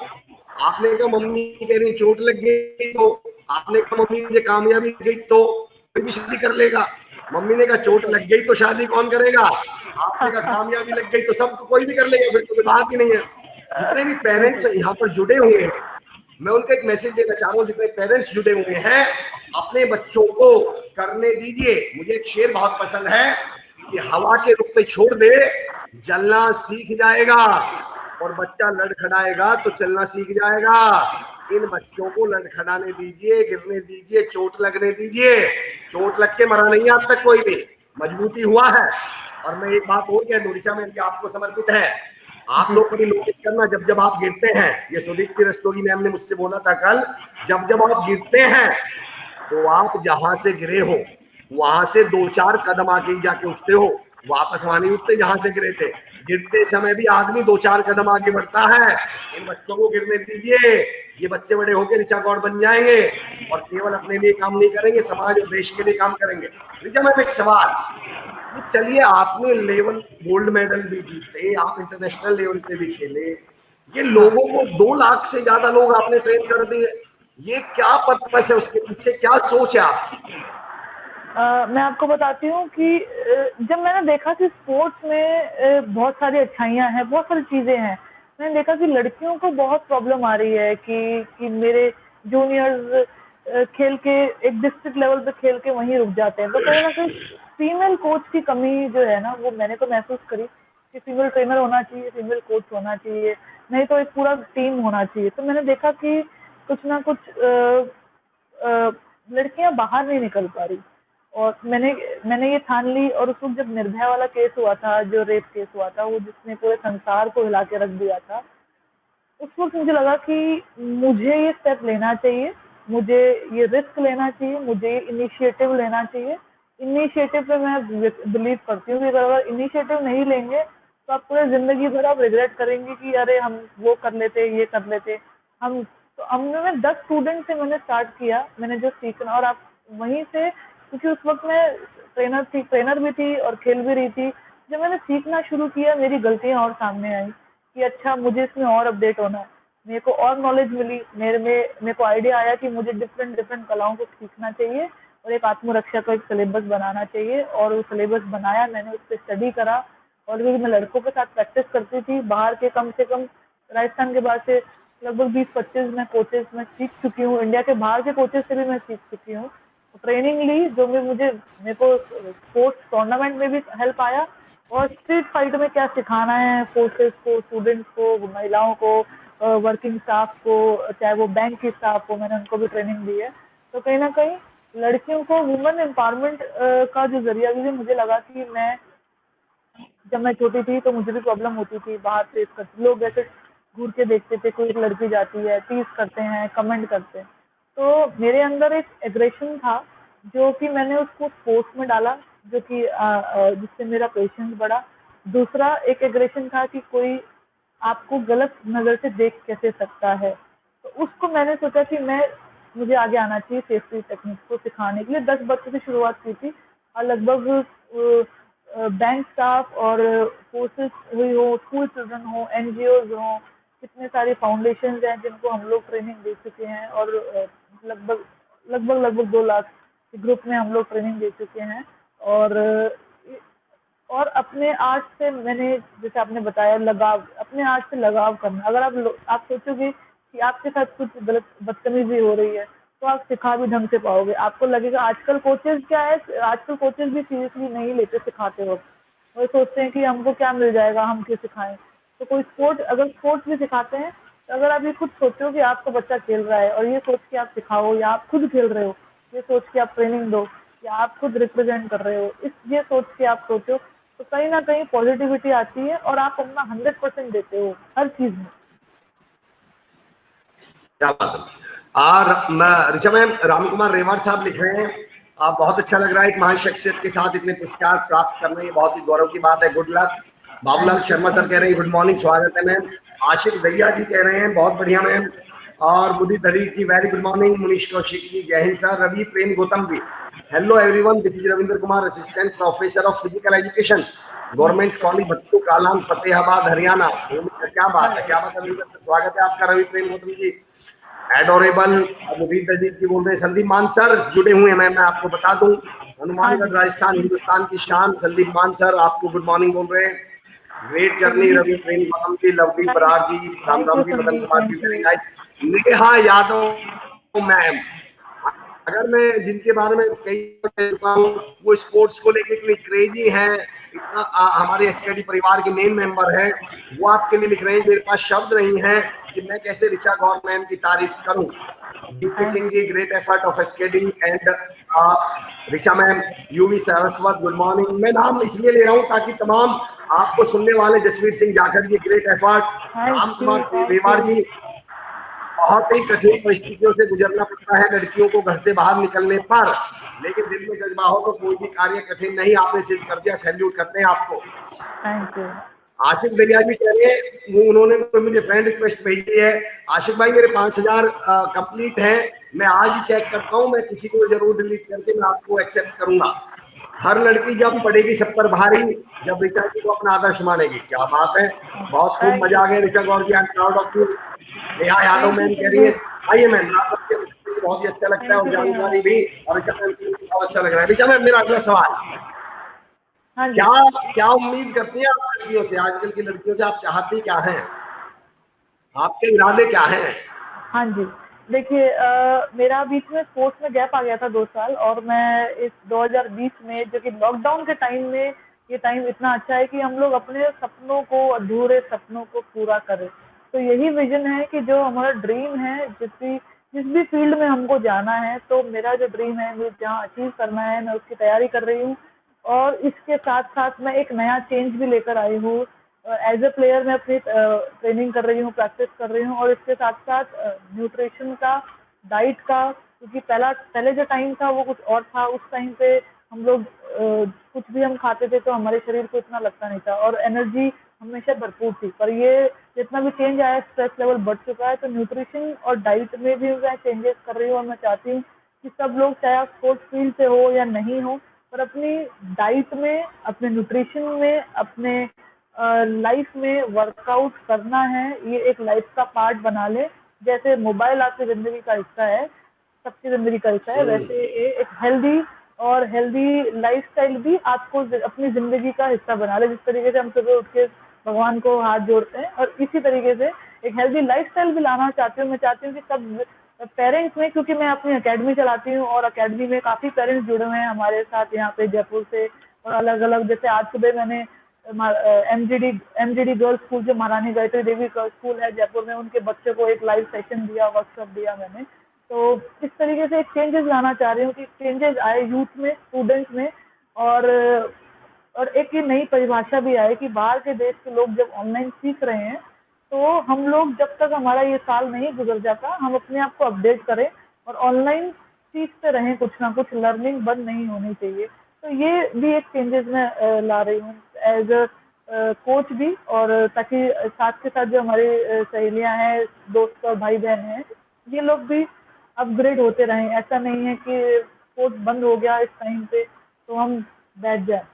आपने कहा मम्मी कह रही चोट लग गई तो, आपने कहा मम्मी मुझे कामयाबी गई तो कोई भी शादी कर लेगा। मम्मी ने कहा चोट लग गई तो शादी कौन करेगा, आपने कहा कामयाबी लग गई तो सब कोई भी कर लेगा, फिर तो कोई बात ही नहीं है। जितने भी पेरेंट्स यहाँ पर जुड़े हुए हैं, मैं उनको एक मैसेज देना चाह रहा हूँ, जितने पेरेंट्स जुड़े हुए हैं, अपने बच्चों को करने दीजिए। मुझे एक शेर बहुत पसंद है कि हवा के रुख पे छोड़ दे, जलना सीख जाएगा, और बच्चा लड़खड़ाएगा तो चलना सीख जाएगा। इन बच्चों को लड़खड़ाने दीजिए, गिरने दीजिए, चोट लगने दीजिए। चोट लग के मरा नहीं आज तक कोई भी, मजबूती हुआ है। और मैं एक बात और कह दूं, ऋचा मैम की आपको समर्पित है, आप लोग कभी नोटिस करना, जब जब आप गिरते हैं, ये सुदीप्ति रस्तोगी मैम ने मुझसे बोला था कल, जब जब आप गिरते हैं तो आप जहां से गिरे हो वहां से 2-4 कदम आगे जाके उठते हो, वापस वहां नहीं उठते जहां से गिरे थे। गिरते समय भी आदमी 2-4 कदम आगे बढ़ता है। इन बच्चों को गिरने दीजिए, ये बच्चे बड़े होकर ऋचा गौड़ बन जाएंगे और केवल अपने लिए काम नहीं करेंगे, समाज और देश के लिए काम करेंगे। ऋचा मैम, एक सवाल, चलिए आपने लेवल गोल्ड मेडल भी जीते, आप इंटरनेशनल लेवल पे भी खेले, ये लोगों को 2 लाख से ज्यादा लोग आपने ट्रेन कर दिए, ये क्या पर्पस है, उसके पीछे क्या सोच है आपकी? मैं आपको बताती हूँ कि जब मैंने देखा कि स्पोर्ट्स में बहुत सारी अच्छाइयाँ हैं, बहुत सारी चीज़ें हैं, मैंने देखा कि लड़कियों को बहुत प्रॉब्लम आ रही है कि मेरे जूनियर्स खेल के एक डिस्ट्रिक्ट लेवल पे खेल के वहीं रुक जाते हैं। तो कहीं ना कहीं फीमेल कोच की कमी जो है ना, वो मैंने तो महसूस करी कि फीमेल ट्रेनर होना चाहिए, फीमेल कोच होना चाहिए, नहीं तो एक पूरा टीम होना चाहिए। तो मैंने देखा कि कुछ ना कुछ लड़कियां बाहर नहीं निकल पा रही, और मैंने ये ठान ली। और उस वक्त जब निर्भया वाला केस हुआ था, जो रेप केस हुआ था, वो जिसने पूरे संसार को हिला के रख दिया था, उस वक्त मुझे लगा कि मुझे ये स्टेप लेना चाहिए, मुझे ये रिस्क लेना चाहिए, मुझे इनिशिएटिव लेना चाहिए। इनिशिएटिव पे मैं बिलीव करती हूँ कि अगर इनिशिएटिव नहीं लेंगे तो आप पूरे जिंदगी भर आप रिग्रेट करेंगे कि अरे हम वो कर लेते, ये कर लेते। हमने मैं 10 स्टूडेंट से मैंने स्टार्ट किया, मैंने जो सीखना, और आप वहीं से, क्योंकि उस वक्त मैं ट्रेनर भी थी और खेल भी रही थी। जब मैंने सीखना शुरू किया, मेरी गलतियां और सामने आई कि अच्छा मुझे इसमें और अपडेट होना है, मेरे को और नॉलेज मिली, मेरे को आइडिया आया कि मुझे डिफरेंट डिफरेंट कलाओं को सीखना चाहिए और एक आत्मरक्षा का एक सिलेबस बनाना चाहिए। और वो सिलेबस बनाया, मैंने उस पर स्टडी करा। और क्योंकि मैं लड़कों के साथ प्रैक्टिस करती थी, बाहर के कम से कम राजस्थान के बाहर से लगभग 20-25 मैं कोचेस में सीख चुकी हूँ, इंडिया के बाहर के कोचेस से भी मैं सीख चुकी हूँ। ट्रेनिंग ली, जो मेरे को स्पोर्ट्स टूर्नामेंट में भी हेल्प आया, और स्ट्रीट फाइट में क्या सिखाना है फोर्सेस को, स्टूडेंट्स को, महिलाओं को, वर्किंग स्टाफ को, चाहे वो बैंक की स्टाफ को, मैंने उनको भी ट्रेनिंग दी है। तो कहीं ना कहीं लड़कियों को वुमेन एम्पावरमेंट का जो जरिया भी, मुझे लगा कि जब मैं छोटी थी तो मुझे भी प्रॉब्लम होती थी, बाहर से लोग ऐसे घूर के देखते थे, कोई एक लड़की जाती है, टीज करते हैं, कमेंट करते हैं। तो मेरे अंदर एक एग्रेशन था, जो कि मैंने उसको स्पोर्ट्स में डाला, जो कि जिससे मेरा पेशेंस बढ़ा। दूसरा एक एग्रेशन था कि कोई आपको गलत नजर से देख कैसे सकता है, तो उसको मैंने सोचा कि मुझे आगे आना चाहिए सेफ्टी टेक्निक्स को सिखाने के लिए। 10 बच्चों से शुरुआत की थी, और लगभग बैंक स्टाफ और फोर्सेस हुई हो, स्कूल चिल्ड्रन हो, एनजीओज हो, कितने सारे फाउंडेशन हैं जिनको हम लोग ट्रेनिंग दे चुके हैं, और लगभग लगभग 2 लाख के ग्रुप में हम लोग ट्रेनिंग दे चुके हैं। और अपने आर्ट से मैंने, जैसे आपने बताया, लगाव, अपने आर्ट से लगाव करना। अगर आप सोचोगे कि आपके साथ कुछ गलत बदतमीजी हो रही है, तो आप सिखा भी ढंग से पाओगे। आपको लगेगा, आजकल कोचेस क्या है, आजकल कोचेस भी सीरियसली नहीं लेते सिखाते वक्त, वो सोचते हैं कि हमको क्या मिल जाएगा, हम क्यों सिखाएं। तो कोई अगर स्पोर्ट्स भी सिखाते हैं, तो अगर आप ये खुद सोचो कि आपका बच्चा खेल रहा है, और ये सोच के आप सिखाओ, या आप खुद खेल रहे हो, ये सोच के आप ट्रेनिंग दो, या आप खुद रिप्रेजेंट कर रहे हो, ये सोच के आप सोचो, तो कहीं ना कहीं पॉजिटिविटी आती है, और आप अपना 100% देते हो हर चीज में। क्या बात है। और ऋचा मैम, राम कुमार रेवाड़ साहब लिख रहे हैं, आप बहुत अच्छा लग रहा है, एक महान शख्सियत के साथ इतने पुरस्कार प्राप्त करना, ये बहुत ही गौरव की बात है, good luck. Babulal Sharma sir कह रहे हैं गुड मॉर्निंग, स्वागत है मैम। आशिक दैया जी कह रहे हैं बहुत बढ़िया मैम। और मुदी दरीज ji very good morning. Munish Kaushik ji जय हिंद sir. Ravi Prem Gautam ji hello everyone, this is Ravindra Kumar, assistant professor of physical education, government college Bachchu Kalan, Fatehabad Haryana. क्या बात है, क्या बात है, स्वागत है आपका रवि प्रेम गौतम जी। एडोरेबल मुबीद अजीत जी बोल रहे हैं, संदीप मान सर जुड़े हुए हैं मैं आपको बता दूं, हनुमानगढ़ राजस्थान, हिंदुस्तान की शान। संदीप मान सर आपको गुड मॉर्निंग बोल रहे हैं। ग्रेट जर्नी रवि प्रेम गौतम जी, लवली बरार जी, राम राम जी, Madan Kumar ji, very nice. Neha Yadav ma'am, अगर मैं जिनके बारे में कई वो स्पोर्ट्स को लेके इतनी क्रेजी हैं, इतना हमारे एसकेडी परिवार के मेन मेंबर हैं, वो आपके लिए लिख रहे हैं, मेरे पास शब्द नहीं है कि मैं कैसे ऋचा गौर मैम की तारीफ करूं। Deepak Singh ji, great effort of SKD and Richa ma'am. UV Saraswat good morning. मैं नाम इसलिए ले रहा हूं ताकि तमाम आपको सुनने वाले, जसवीर सिंह जाखड़ जी ग्रेट एफर्ट, राम कुमार रेवाड़ जी, बहुत ही कठिन परिस्थितियों से गुजरना पड़ता है लड़कियों को घर से बाहर निकलने पर, लेकिन दिल में जज्बा हो तो कोई भी कार्य कठिन नहीं। आपने सिद्ध कर दिया, सैल्यूट करते हैं आपको। Thank you. आशिक भैया भी कह रहे हैं, उन्होंने मुझे फ्रेंड रिक्वेस्ट भेजी है। आशिक भाई मेरे 5000 कंप्लीट है, मैं आज ही चेक करता हूँ, मैं किसी को जरूर डिलीट करके मैं आपको एक्सेप्ट करूंगा। हर लड़की जब पड़ेगी सब पर भारी, जब ऋचा जी को अपना आदर्श मानेगी। क्या बात है, बहुत खूब मजा आ गया Richa Gaur ji, I am proud of you. Neha Yadav ma'am कह रही है आइए मैम, बहुत ही अच्छा लगता है और जानकारी भी, और ऋचा मैम बहुत अच्छा लग रहा है। ऋचा मैम मेरा अगला सवाल, क्या उम्मीद करती हैं आप लड़कियों से, आजकल की लड़कियों से आप चाहती क्या हैं, आपके इरादे क्या हैं? हाँ जी, देखिए मेरा बीच में स्पोर्ट्स में गैप आ गया था 2 साल, और मैं इस 2020 में, जो कि लॉकडाउन के टाइम में, ये टाइम इतना अच्छा है कि हम लोग अपने सपनों को, अधूरे सपनों को पूरा करें। तो यही विजन है कि जो हमारा ड्रीम है, जिस भी फील्ड में हमको जाना है, तो मेरा जो ड्रीम है, मुझे जहाँ अचीव करना है, मैं उसकी तैयारी कर रही हूँ। और इसके साथ साथ मैं एक नया चेंज भी लेकर आई हूँ। एज ए प्लेयर मैं अपनी ट्रेनिंग कर रही हूँ, प्रैक्टिस कर रही हूँ, और इसके साथ साथ न्यूट्रिशन का, डाइट का, क्योंकि पहले जो टाइम था वो कुछ और था। उस टाइम पे हम लोग कुछ भी हम खाते थे तो हमारे शरीर को इतना लगता नहीं था, और एनर्जी हमेशा भरपूर थी। पर ये जितना भी चेंज आया, स्ट्रेस लेवल बढ़ चुका है, तो न्यूट्रिशन और डाइट में भी मैं चेंजेस कर रही हूँ। और मैं चाहती हूँ कि सब लोग, चाहे आप स्पोर्ट्स फील्ड से हो या नहीं हो, पर अपनी डाइट में, अपने न्यूट्रिशन में, अपने लाइफ में वर्कआउट करना है, ये एक लाइफ का पार्ट बना ले। जैसे मोबाइल आपकी जिंदगी का हिस्सा है, सबकी जिंदगी का हिस्सा है, वैसे एक हेल्दी लाइफस्टाइल भी आपको अपनी जिंदगी का हिस्सा बना ले। जिस तरीके से हम सुबह उठ के भगवान को हाथ जोड़ते हैं, और इसी तरीके से एक हेल्दी लाइफस्टाइल भी लाना चाहती हूँ। मैं चाहती हूँ कि सब पेरेंट्स में, क्योंकि मैं अपनी एकेडमी चलाती हूँ, और एकेडमी में काफ़ी पेरेंट्स जुड़े हुए हैं हमारे साथ यहाँ पे जयपुर से, और अलग अलग, जैसे आज सुबह मैंने एमजीडी गर्ल्स स्कूल, जो महारानी गायत्री देवी गर्ल्स स्कूल है जयपुर में, उनके बच्चों को एक लाइव सेशन दिया, वर्कशॉप दिया मैंने। तो इस तरीके से एक चेंजेस लाना चाह रही हूँ कि चेंजेस आए यूथ में, स्टूडेंट्स में, और एक ये नई परिभाषा भी आए कि बाहर के देश के लोग जब ऑनलाइन सीख रहे हैं, तो हम लोग, जब तक हमारा ये साल नहीं गुजर जाता, हम अपने आप को अपडेट करें और ऑनलाइन सीखते रहें। कुछ ना कुछ लर्निंग बंद नहीं होनी चाहिए। तो ये भी एक चेंजेस मैं ला रही हूँ एज अ कोच भी, और ताकि साथ के साथ जो हमारी सहेलियां हैं, दोस्त और भाई बहन हैं, ये लोग भी अपग्रेड होते रहें। ऐसा नहीं है कि स्पोर्ट्स बंद हो गया इस टाइम पे तो हम बैठ जाए।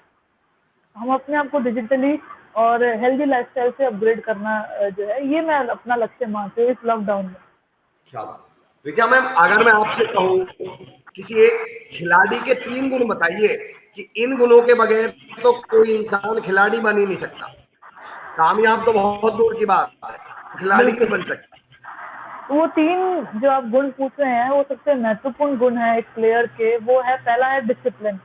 हम अपने आप को डिजिटली और हेल्दी लाइफस्टाइल से अपग्रेड करना जो है, ये मैं अपना लक्ष्य मानती हूँ इस लॉकडाउन में। क्या बात। रिचा मैम, अगर मैं आपसे कहूँ किसी एक खिलाड़ी के 3 गुण बताइए कि इन गुणों के बगैर तो कोई इंसान खिलाड़ी बन ही नहीं सकता, कामयाब तो बहुत दूर की बात है, खिलाड़ी नहीं बन सकता। वो 3 जो आप गुण पूछ रहे हैं, वो सबसे महत्वपूर्ण गुण है एक प्लेयर के। वो है, पहला है डिसिप्लिन।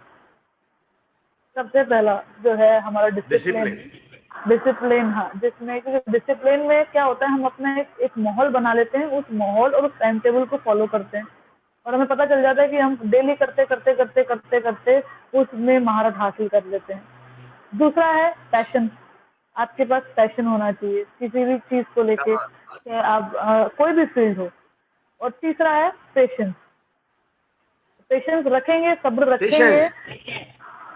सबसे पहला जो है हमारा डिसिप्लिन। हाँ, जिसमें, क्योंकि डिसिप्लिन में क्या होता है, हम अपना एक माहौल बना लेते हैं, उस माहौल और उस टाइम टेबल को फॉलो करते हैं, और हमें पता चल जाता है कि हम डेली करते करते करते करते करते उसमें महारत हासिल कर लेते हैं। दूसरा है पैशन। आपके पास पैशन होना चाहिए किसी भी चीज को लेके, आप कोई भी फील्ड हो। और तीसरा है पेशेंस। पेशेंस रखेंगे, सब्र रखेंगे,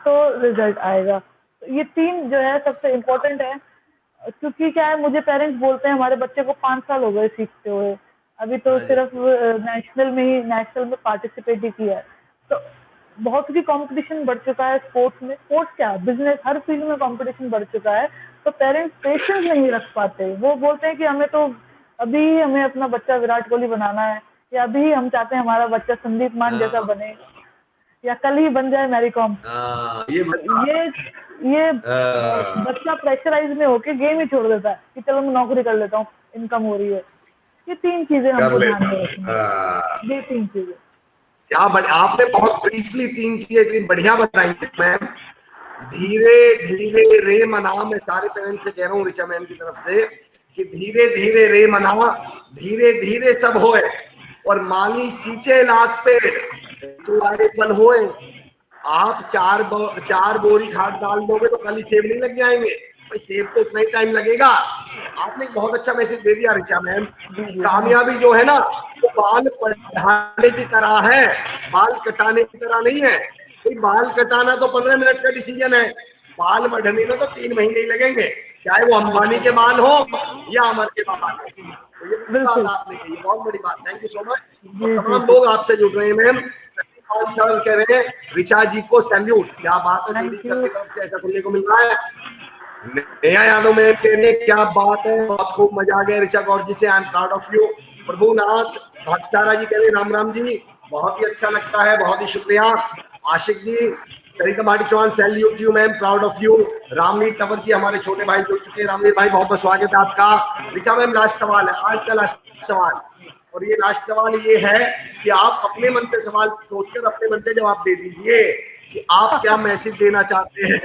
तो रिजल्ट आएगा। तो ये 3 जो है सबसे इम्पोर्टेंट है। क्योंकि क्या है, मुझे पेरेंट्स बोलते हैं हमारे बच्चे को 5 साल हो गए सीखते हुए, अभी तो सिर्फ नेशनल में पार्टिसिपेट ही किया है। तो बहुत भी कंपटीशन बढ़ चुका है स्पोर्ट्स में। स्पोर्ट्स क्या, बिजनेस, हर फील्ड में कंपटीशन बढ़ चुका है। तो पेरेंट्स पेशेंस नहीं रख पाते। वो बोलते हैं कि हमें अपना बच्चा विराट कोहली बनाना है, या अभी हम चाहते हैं हमारा बच्चा संदीप मान जैसा बने, या कल ही बन जाए मैरी कॉम। ये बच्चा प्रेशराइज में होके गेम ही छोड़ देता है कि चलो मैं नौकरी कर लेता हूँ, इनकम हो रही है। ये 3 चीजें हमको ध्यान में रखनी है। ये 3 चीजें क्या आपने बहुत ब्रीफली 3 चीजें इतनी बढ़िया बताई मैम। धीरे धीरे रे मना, मैं सारे पेरेंट्स से कह रहा हूँ ऋचा मैम की तरफ से कि धीरे धीरे रे मना, धीरे धीरे सब होए, और माली सींचे लाख पेड़ तुम्हारे फल होए। आप 4 बोरी खाद डाल दोगे तो कल ही सेब नहीं लग जाएंगे भाई, सेब तो उतना ही टाइम लगेगा। आपने बहुत अच्छा मैसेज दे दिया ऋचा मैम। कामयाबी जो है ना, वो बाल बढ़ाने की तरह है, बाल कटाने की तरह नहीं है। भाई बाल कटाना तो 15 मिनट का डिसीजन है, बाल बढ़ने में तो 3 महीने ही लगेंगे, चाहे वो अंबानी के बाल हो या अमर के बाल हो। तो ये बात आपने कही, बहुत बड़ी बात। Thank you so much. तमाम लोग आपसे जुड़ रहे हैं मैम। सर कह रहे हैं ऋचा जी को सैल्यूट। क्या बात है, संदीप सर की तरफ से ऐसा सुनने को मिल रहा है। नया यादव में कह रहे क्या बात है, बहुत खूब मजा आ गया ऋचा गौर जी से, I am proud of you. Prabhunath Bhaksara ji कह रहे राम राम जी, बहुत ही अच्छा लगता है, बहुत ही शुक्रिया। आशिक ji, Sarita Mati Chauhan, salute you ma'am, proud of you. Ramveer Tanwar ji हमारे छोटे भाई जुड़ चुके हैं। रामवीर भाई बहुत बहुत स्वागत है आपका। ऋचा मैम लास्ट सवाल है, आज का लास्ट सवाल, और ये लास्ट सवाल ये है कि आप अपने मन से सवाल सोचकर अपने मन से जवाब दे दीजिए कि आप क्या मैसेज देना चाहते हैं,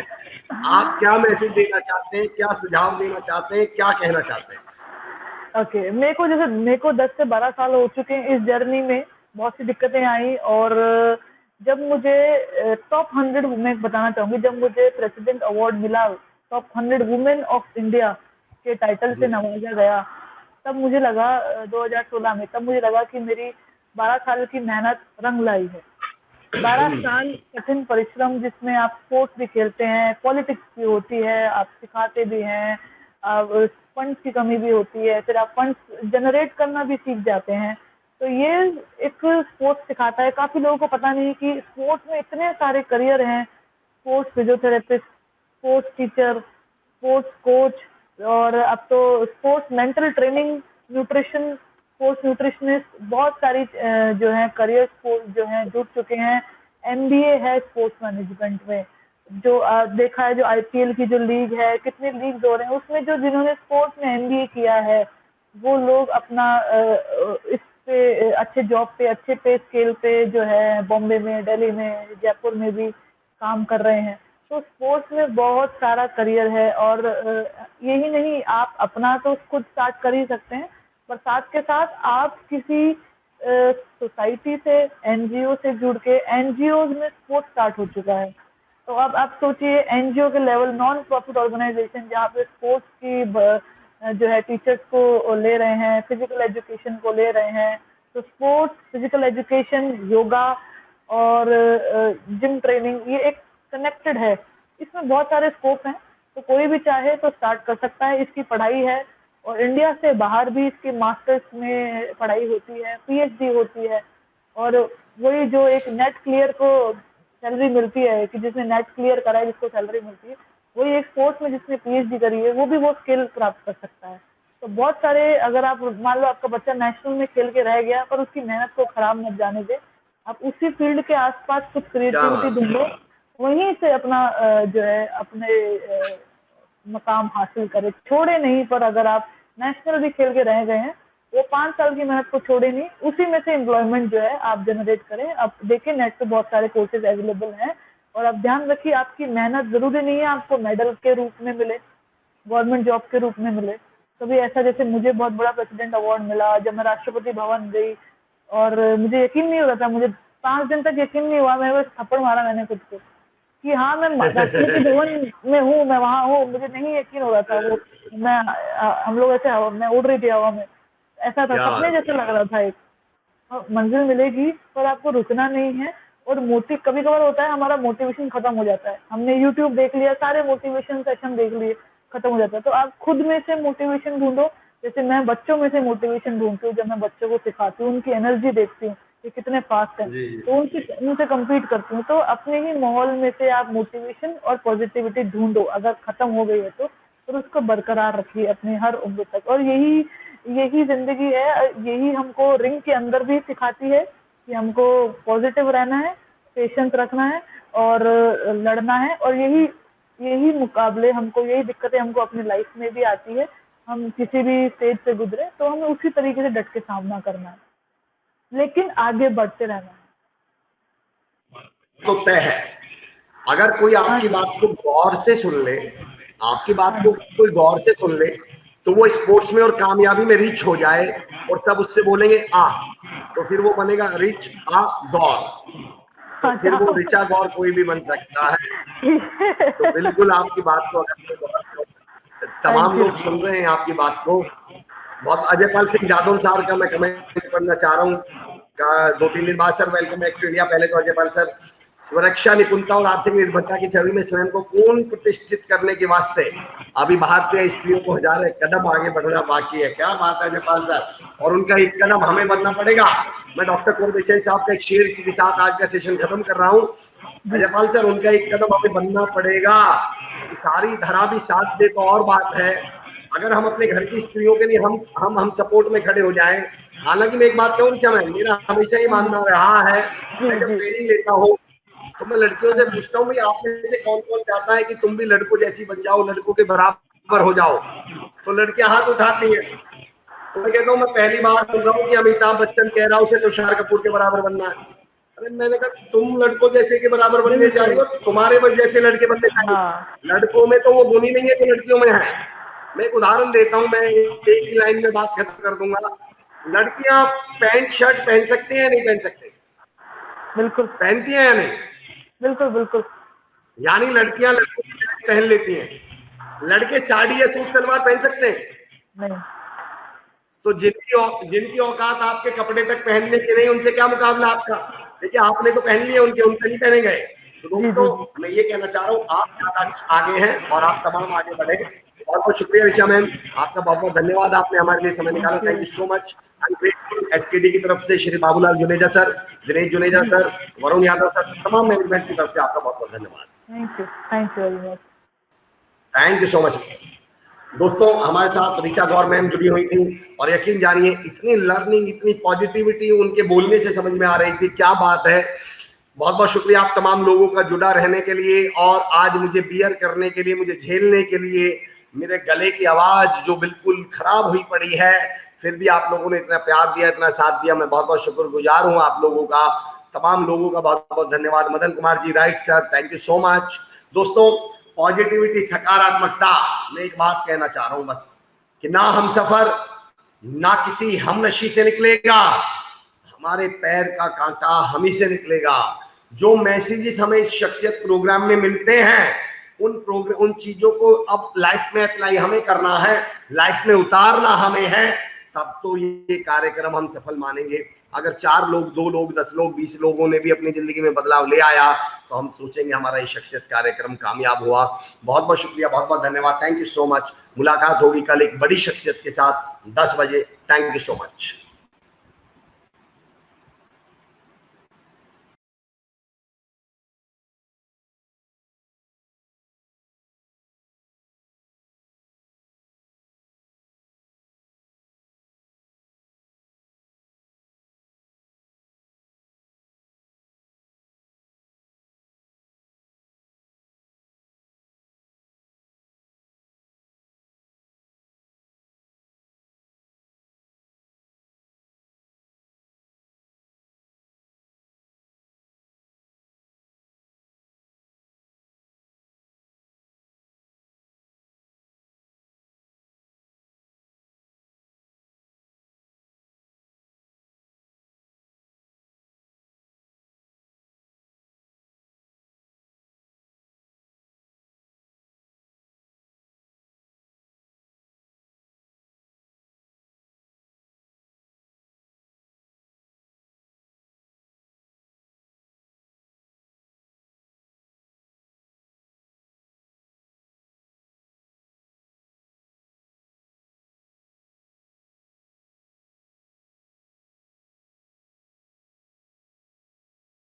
आप क्या मैसेज देना चाहते हैं, क्या सुझाव देना चाहते हैं, क्या कहना चाहते हैं। ओके, मेरे को 10 से 12 साल हो चुके हैं इस जर्नी में। बहुत सी दिक्कतें आई, और जब मुझे टॉप 100 मैं बताना चाहूंगी, जब मुझे प्रेसिडेंट अवार्ड मिला, टॉप 100 वुमेन ऑफ इंडिया के टाइटल से नवाजा गया, तब मुझे लगा 2016 में, तब मुझे लगा कि मेरी 12 साल की मेहनत रंग लाई है। 12 साल कठिन परिश्रम, जिसमें आप स्पोर्ट्स भी खेलते हैं, पॉलिटिक्स भी होती है, आप सिखाते भी हैं, फंड्स की कमी भी होती है, फिर आप फंड्स जनरेट करना भी सीख जाते हैं। तो ये एक स्पोर्ट्स सिखाता है। काफी लोगों को पता नहीं कि स्पोर्ट्स में इतने सारे करियर हैं, sports physiotherapist, sports teacher, sports coach, और अब तो sports mental training, nutrition, sports nutritionist, बहुत सारी जो है करियर स्पोर्ट्स जो है जुड़ चुके हैं। एमबीए है स्पोर्ट्स मैनेजमेंट में, जो देखा है, जो आईपीएल की जो लीग है, कितने लीग हो रहे हैं, उसमें जो जिन्होंने स्पोर्ट्स में एमबीए किया है वो लोग अपना इस पे अच्छे जॉब पे, अच्छे पे स्केल पे जो है बॉम्बे में, दिल्ली में, जयपुर में भी काम कर रहे हैं। तो स्पोर्ट्स में बहुत सारा करियर है, और यही नहीं, आप अपना तो खुद स्टार्ट कर ही सकते हैं, पर साथ के साथ आप किसी सोसाइटी से, एनजीओ से जुड़ के, एनजीओ में स्पोर्ट्स स्टार्ट हो चुका है। तो अब आप सोचिए, एनजीओ के लेवल, नॉन प्रॉफिट ऑर्गेनाइजेशन, जहाँ पे स्पोर्ट्स की जो है टीचर्स को ले रहे हैं, फिजिकल एजुकेशन को ले रहे हैं। तो स्पोर्ट्स, फिजिकल एजुकेशन, योगा और जिम ट्रेनिंग, ये एक कनेक्टेड है। इसमें बहुत सारे स्कोप हैं, तो कोई भी चाहे तो स्टार्ट कर सकता है। इसकी पढ़ाई है, और इंडिया से बाहर भी इसकी मास्टर्स में पढ़ाई होती है, पीएचडी होती है। और वही जो एक नेट क्लियर को सैलरी मिलती है, कि जिसने नेट क्लियर करा है जिसको सैलरी मिलती है, वही एक स्पोर्ट्स में जिसने पीएचडी करी है वो भी वो स्किल प्राप्त कर सकता है। तो बहुत सारे, अगर आप मान लो आपका बच्चा नेशनल में खेल के रह गया, पर उसकी मेहनत को खराब मत जाने दे, आप उसी फील्ड के आसपास कुछ क्रिएटिविटी ढूंढो, वहीं से अपना जो है अपने मकाम हासिल करे, छोड़े नहीं। पर अगर आप नेशनल भी खेल के रह गए हैं, वो 5 साल की मेहनत को छोड़े नहीं, उसी में से एम्प्लॉयमेंट जो है आप जनरेट करें। आप देखिए, नेट पे बहुत सारे कोर्सेज अवेलेबल हैं, और आप ध्यान रखिए, आपकी मेहनत जरूरी नहीं है आपको मेडल के रूप में मिले, गवर्नमेंट जॉब के रूप में मिले। कभी ऐसा, जैसे मुझे बहुत बड़ा प्रेसिडेंट अवार्ड मिला जब मैं राष्ट्रपति भवन गई, और मुझे यकीन नहीं हो रहा था, मुझे 5 दिन तक यकीन नहीं हुआ, मैं बस थप्पड़ मारा मैंने खुद को कि हाँ, मैं राष्ट्रपति भवन में हूँ, मैं वहाँ हूँ। मुझे नहीं यकीन हो रहा था, वो मैं हम लोग ऐसे मैं उड़ रही थी हवा में, ऐसा था, सपने जैसे लग रहा था। एक मंजिल मिलेगी, पर आपको रुकना नहीं है। और कभी कभार होता है हमारा मोटिवेशन खत्म हो जाता है, हमने यूट्यूब देख लिया, सारे मोटिवेशन सेशन देख लिए, खत्म हो जाता है। तो आप खुद में से मोटिवेशन ढूंढो। जैसे मैं बच्चों में से मोटिवेशन ढूंढती हूँ, जब मैं बच्चों को सिखाती हूँ, उनकी एनर्जी देखती हूँ कि कितने फास्ट हैं, तो उनसे कम्पीट करती हूँ। तो अपने ही माहौल में से आप मोटिवेशन और पॉजिटिविटी ढूंढो, अगर खत्म हो गई है तो फिर उसको बरकरार रखिए अपनी हर उम्र तक। और यही जिंदगी है, यही हमको रिंग के अंदर भी सिखाती है कि हमको पॉजिटिव रहना है, पेशेंस रखना है और लड़ना है। और यही मुकाबले हमको, यही दिक्कतें हमको अपनी लाइफ में भी आती है, हम किसी भी स्टेज से गुजरे तो हमें उसी तरीके से डट के सामना करना है, लेकिन आगे बढ़ते रहना है। तो तय है, अगर कोई आपकी बात को गौर से सुन ले, आपकी बात को कोई गौर से सुन ले, तो वो स्पोर्ट्स में और कामयाबी में रिच हो जाए, और सब उससे बोलेंगे आ, तो फिर वो बनेगा रिच आ गौर, तो फिर वो रिचा गौर कोई भी बन सकता है। तो बिल्कुल आपकी बात को, अगर तमाम लोग सुन रहे हैं आपकी बात को, बहुत अजयपाल सिंह जादौन साहब का मैं कमेंट पढ़ना चाह रहा हूँ। 2-3 दिन बाद, sir welcome back to India. पहले तो अजयपाल सर, सुरक्षा, निपुणता और आर्थिक निर्भरता की छवि में स्वयं को पूर्ण प्रतिष्ठित करने के वास्ते अभी भारतीय स्त्रियों को हजारों कदम आगे बढ़ना बाकी है। क्या बात है अजयपाल सर, और उनका एक कदम हमें बढ़ना पड़ेगा। मैं डॉक्टर कुंवर पिचाई साहब का एक शेर इसी के साथ आज का सेशन खत्म कर रहा हूँ। अजयपाल सर, उनका एक कदम हमें बढ़ना पड़ेगा, सारी धरा भी साथ दे तो और बात है। अगर हम अपने घर की स्त्रियों के लिए हम सपोर्ट में खड़े हो जाएं। हालांकि मैं एक बात कहूँ, मेरा हमेशा ही मानना रहा है, मैं जब ट्रेनिंग लेता हूँ तो मैं लड़कियों से पूछता हूँ, भाई आप में से कौन कौन चाहता है कि तुम भी लड़कों जैसी बन जाओ, लड़कों के बराबर हो जाओ? तो लड़कियां हाथ उठाती हैं, तो मैं कहता हूँ मैं पहली बार सुन रहा हूँ कि अमिताभ बच्चन कह रहा है उसे तुषार कपूर के बराबर बनना है। अरे मैंने कहा तुम लड़कों जैसे के बराबर बनने जा रही हो, तुम्हारे बस जैसे लड़के बनने चाहिए। हाँ लड़कों में तो वो गुण ही नहीं है कि लड़कियों में है। मैं एक उदाहरण देता हूँ, मैं एक ही लाइन में बात खत्म कर दूंगा। लड़कियां पैंट शर्ट पहन सकती हैं या नहीं पहन सकती? बिल्कुल पहनती हैं या नहीं? बिल्कुल बिल्कुल। यानी लड़कियां लड़कों की ड्रेस पहन लेती हैं। लड़के साड़ी या सूट सलवार पहन सकते हैं? नहीं तो जिनकी औकात आपके कपड़े तक पहनने की नहीं, उनसे क्या मुकाबला आपका? देखिए आपने तो पहन लिए, उनसे नहीं पहने गए। तो दोस्तों मैं ये कहना चाह रहा हूँ, आप ज्यादा आगे हैं और आप तमाम आगे बढ़े। बहुत बहुत शुक्रिया ऋचा मैम, आपका बहुत बहुत धन्यवाद, आपने हमारे लिए समय निकाला। Thank you so much. I am grateful SKD की तरफ से Shri Babulal Juneja sir, Dinesh Juneja sir, Varun Yadav sir, तमाम मैनेजमेंट की तरफ से आपका बहुत बहुत धन्यवाद। Thank you very much. Thank you so much. दोस्तों हमारे साथ ऋचा गौर मैम जुड़ी हुई थी और यकीन जानिए इतनी लर्निंग, इतनी पॉजिटिविटी उनके बोलने से समझ में आ रही थी, क्या बात है। बहुत बहुत शुक्रिया आप तमाम लोगों का जुड़ा रहने के लिए और आज मुझे बियर करने के लिए, मुझे झेलने के लिए। मेरे गले की आवाज जो बिल्कुल खराब हुई पड़ी है, फिर भी आप लोगों ने इतना प्यार दिया, इतना साथ दिया, मैं बहुत बहुत शुक्रगुजार हूँ आप लोगों का, तमाम लोगों का बहुत बहुत धन्यवाद। Madan Kumar ji right sir, thank you so much. दोस्तों पॉजिटिविटी, सकारात्मकता, मैं एक बात कहना चाह रहा हूं बस कि ना हम सफर ना किसी हमनशी से निकलेगा, हमारे पैर का कांटा हम ही से निकलेगा। जो मैसेजेस हमें इस शख्सियत प्रोग्राम में मिलते हैं, उन चीजों को अब लाइफ में अप्लाई हमें करना है, लाइफ में उतारना हमें है, तब तो ये कार्यक्रम हम सफल मानेंगे। अगर 4 लोग, 2 लोग, 10 लोग, 20 लोगों ने भी अपनी जिंदगी में बदलाव ले आया तो हम सोचेंगे हमारा ये शख्सियत कार्यक्रम कामयाब हुआ। बहुत बहुत शुक्रिया, बहुत बहुत धन्यवाद, थैंक यू सो मच। मुलाकात होगी कल एक बड़ी शख्सियत के साथ 10 बजे। Thank you so much.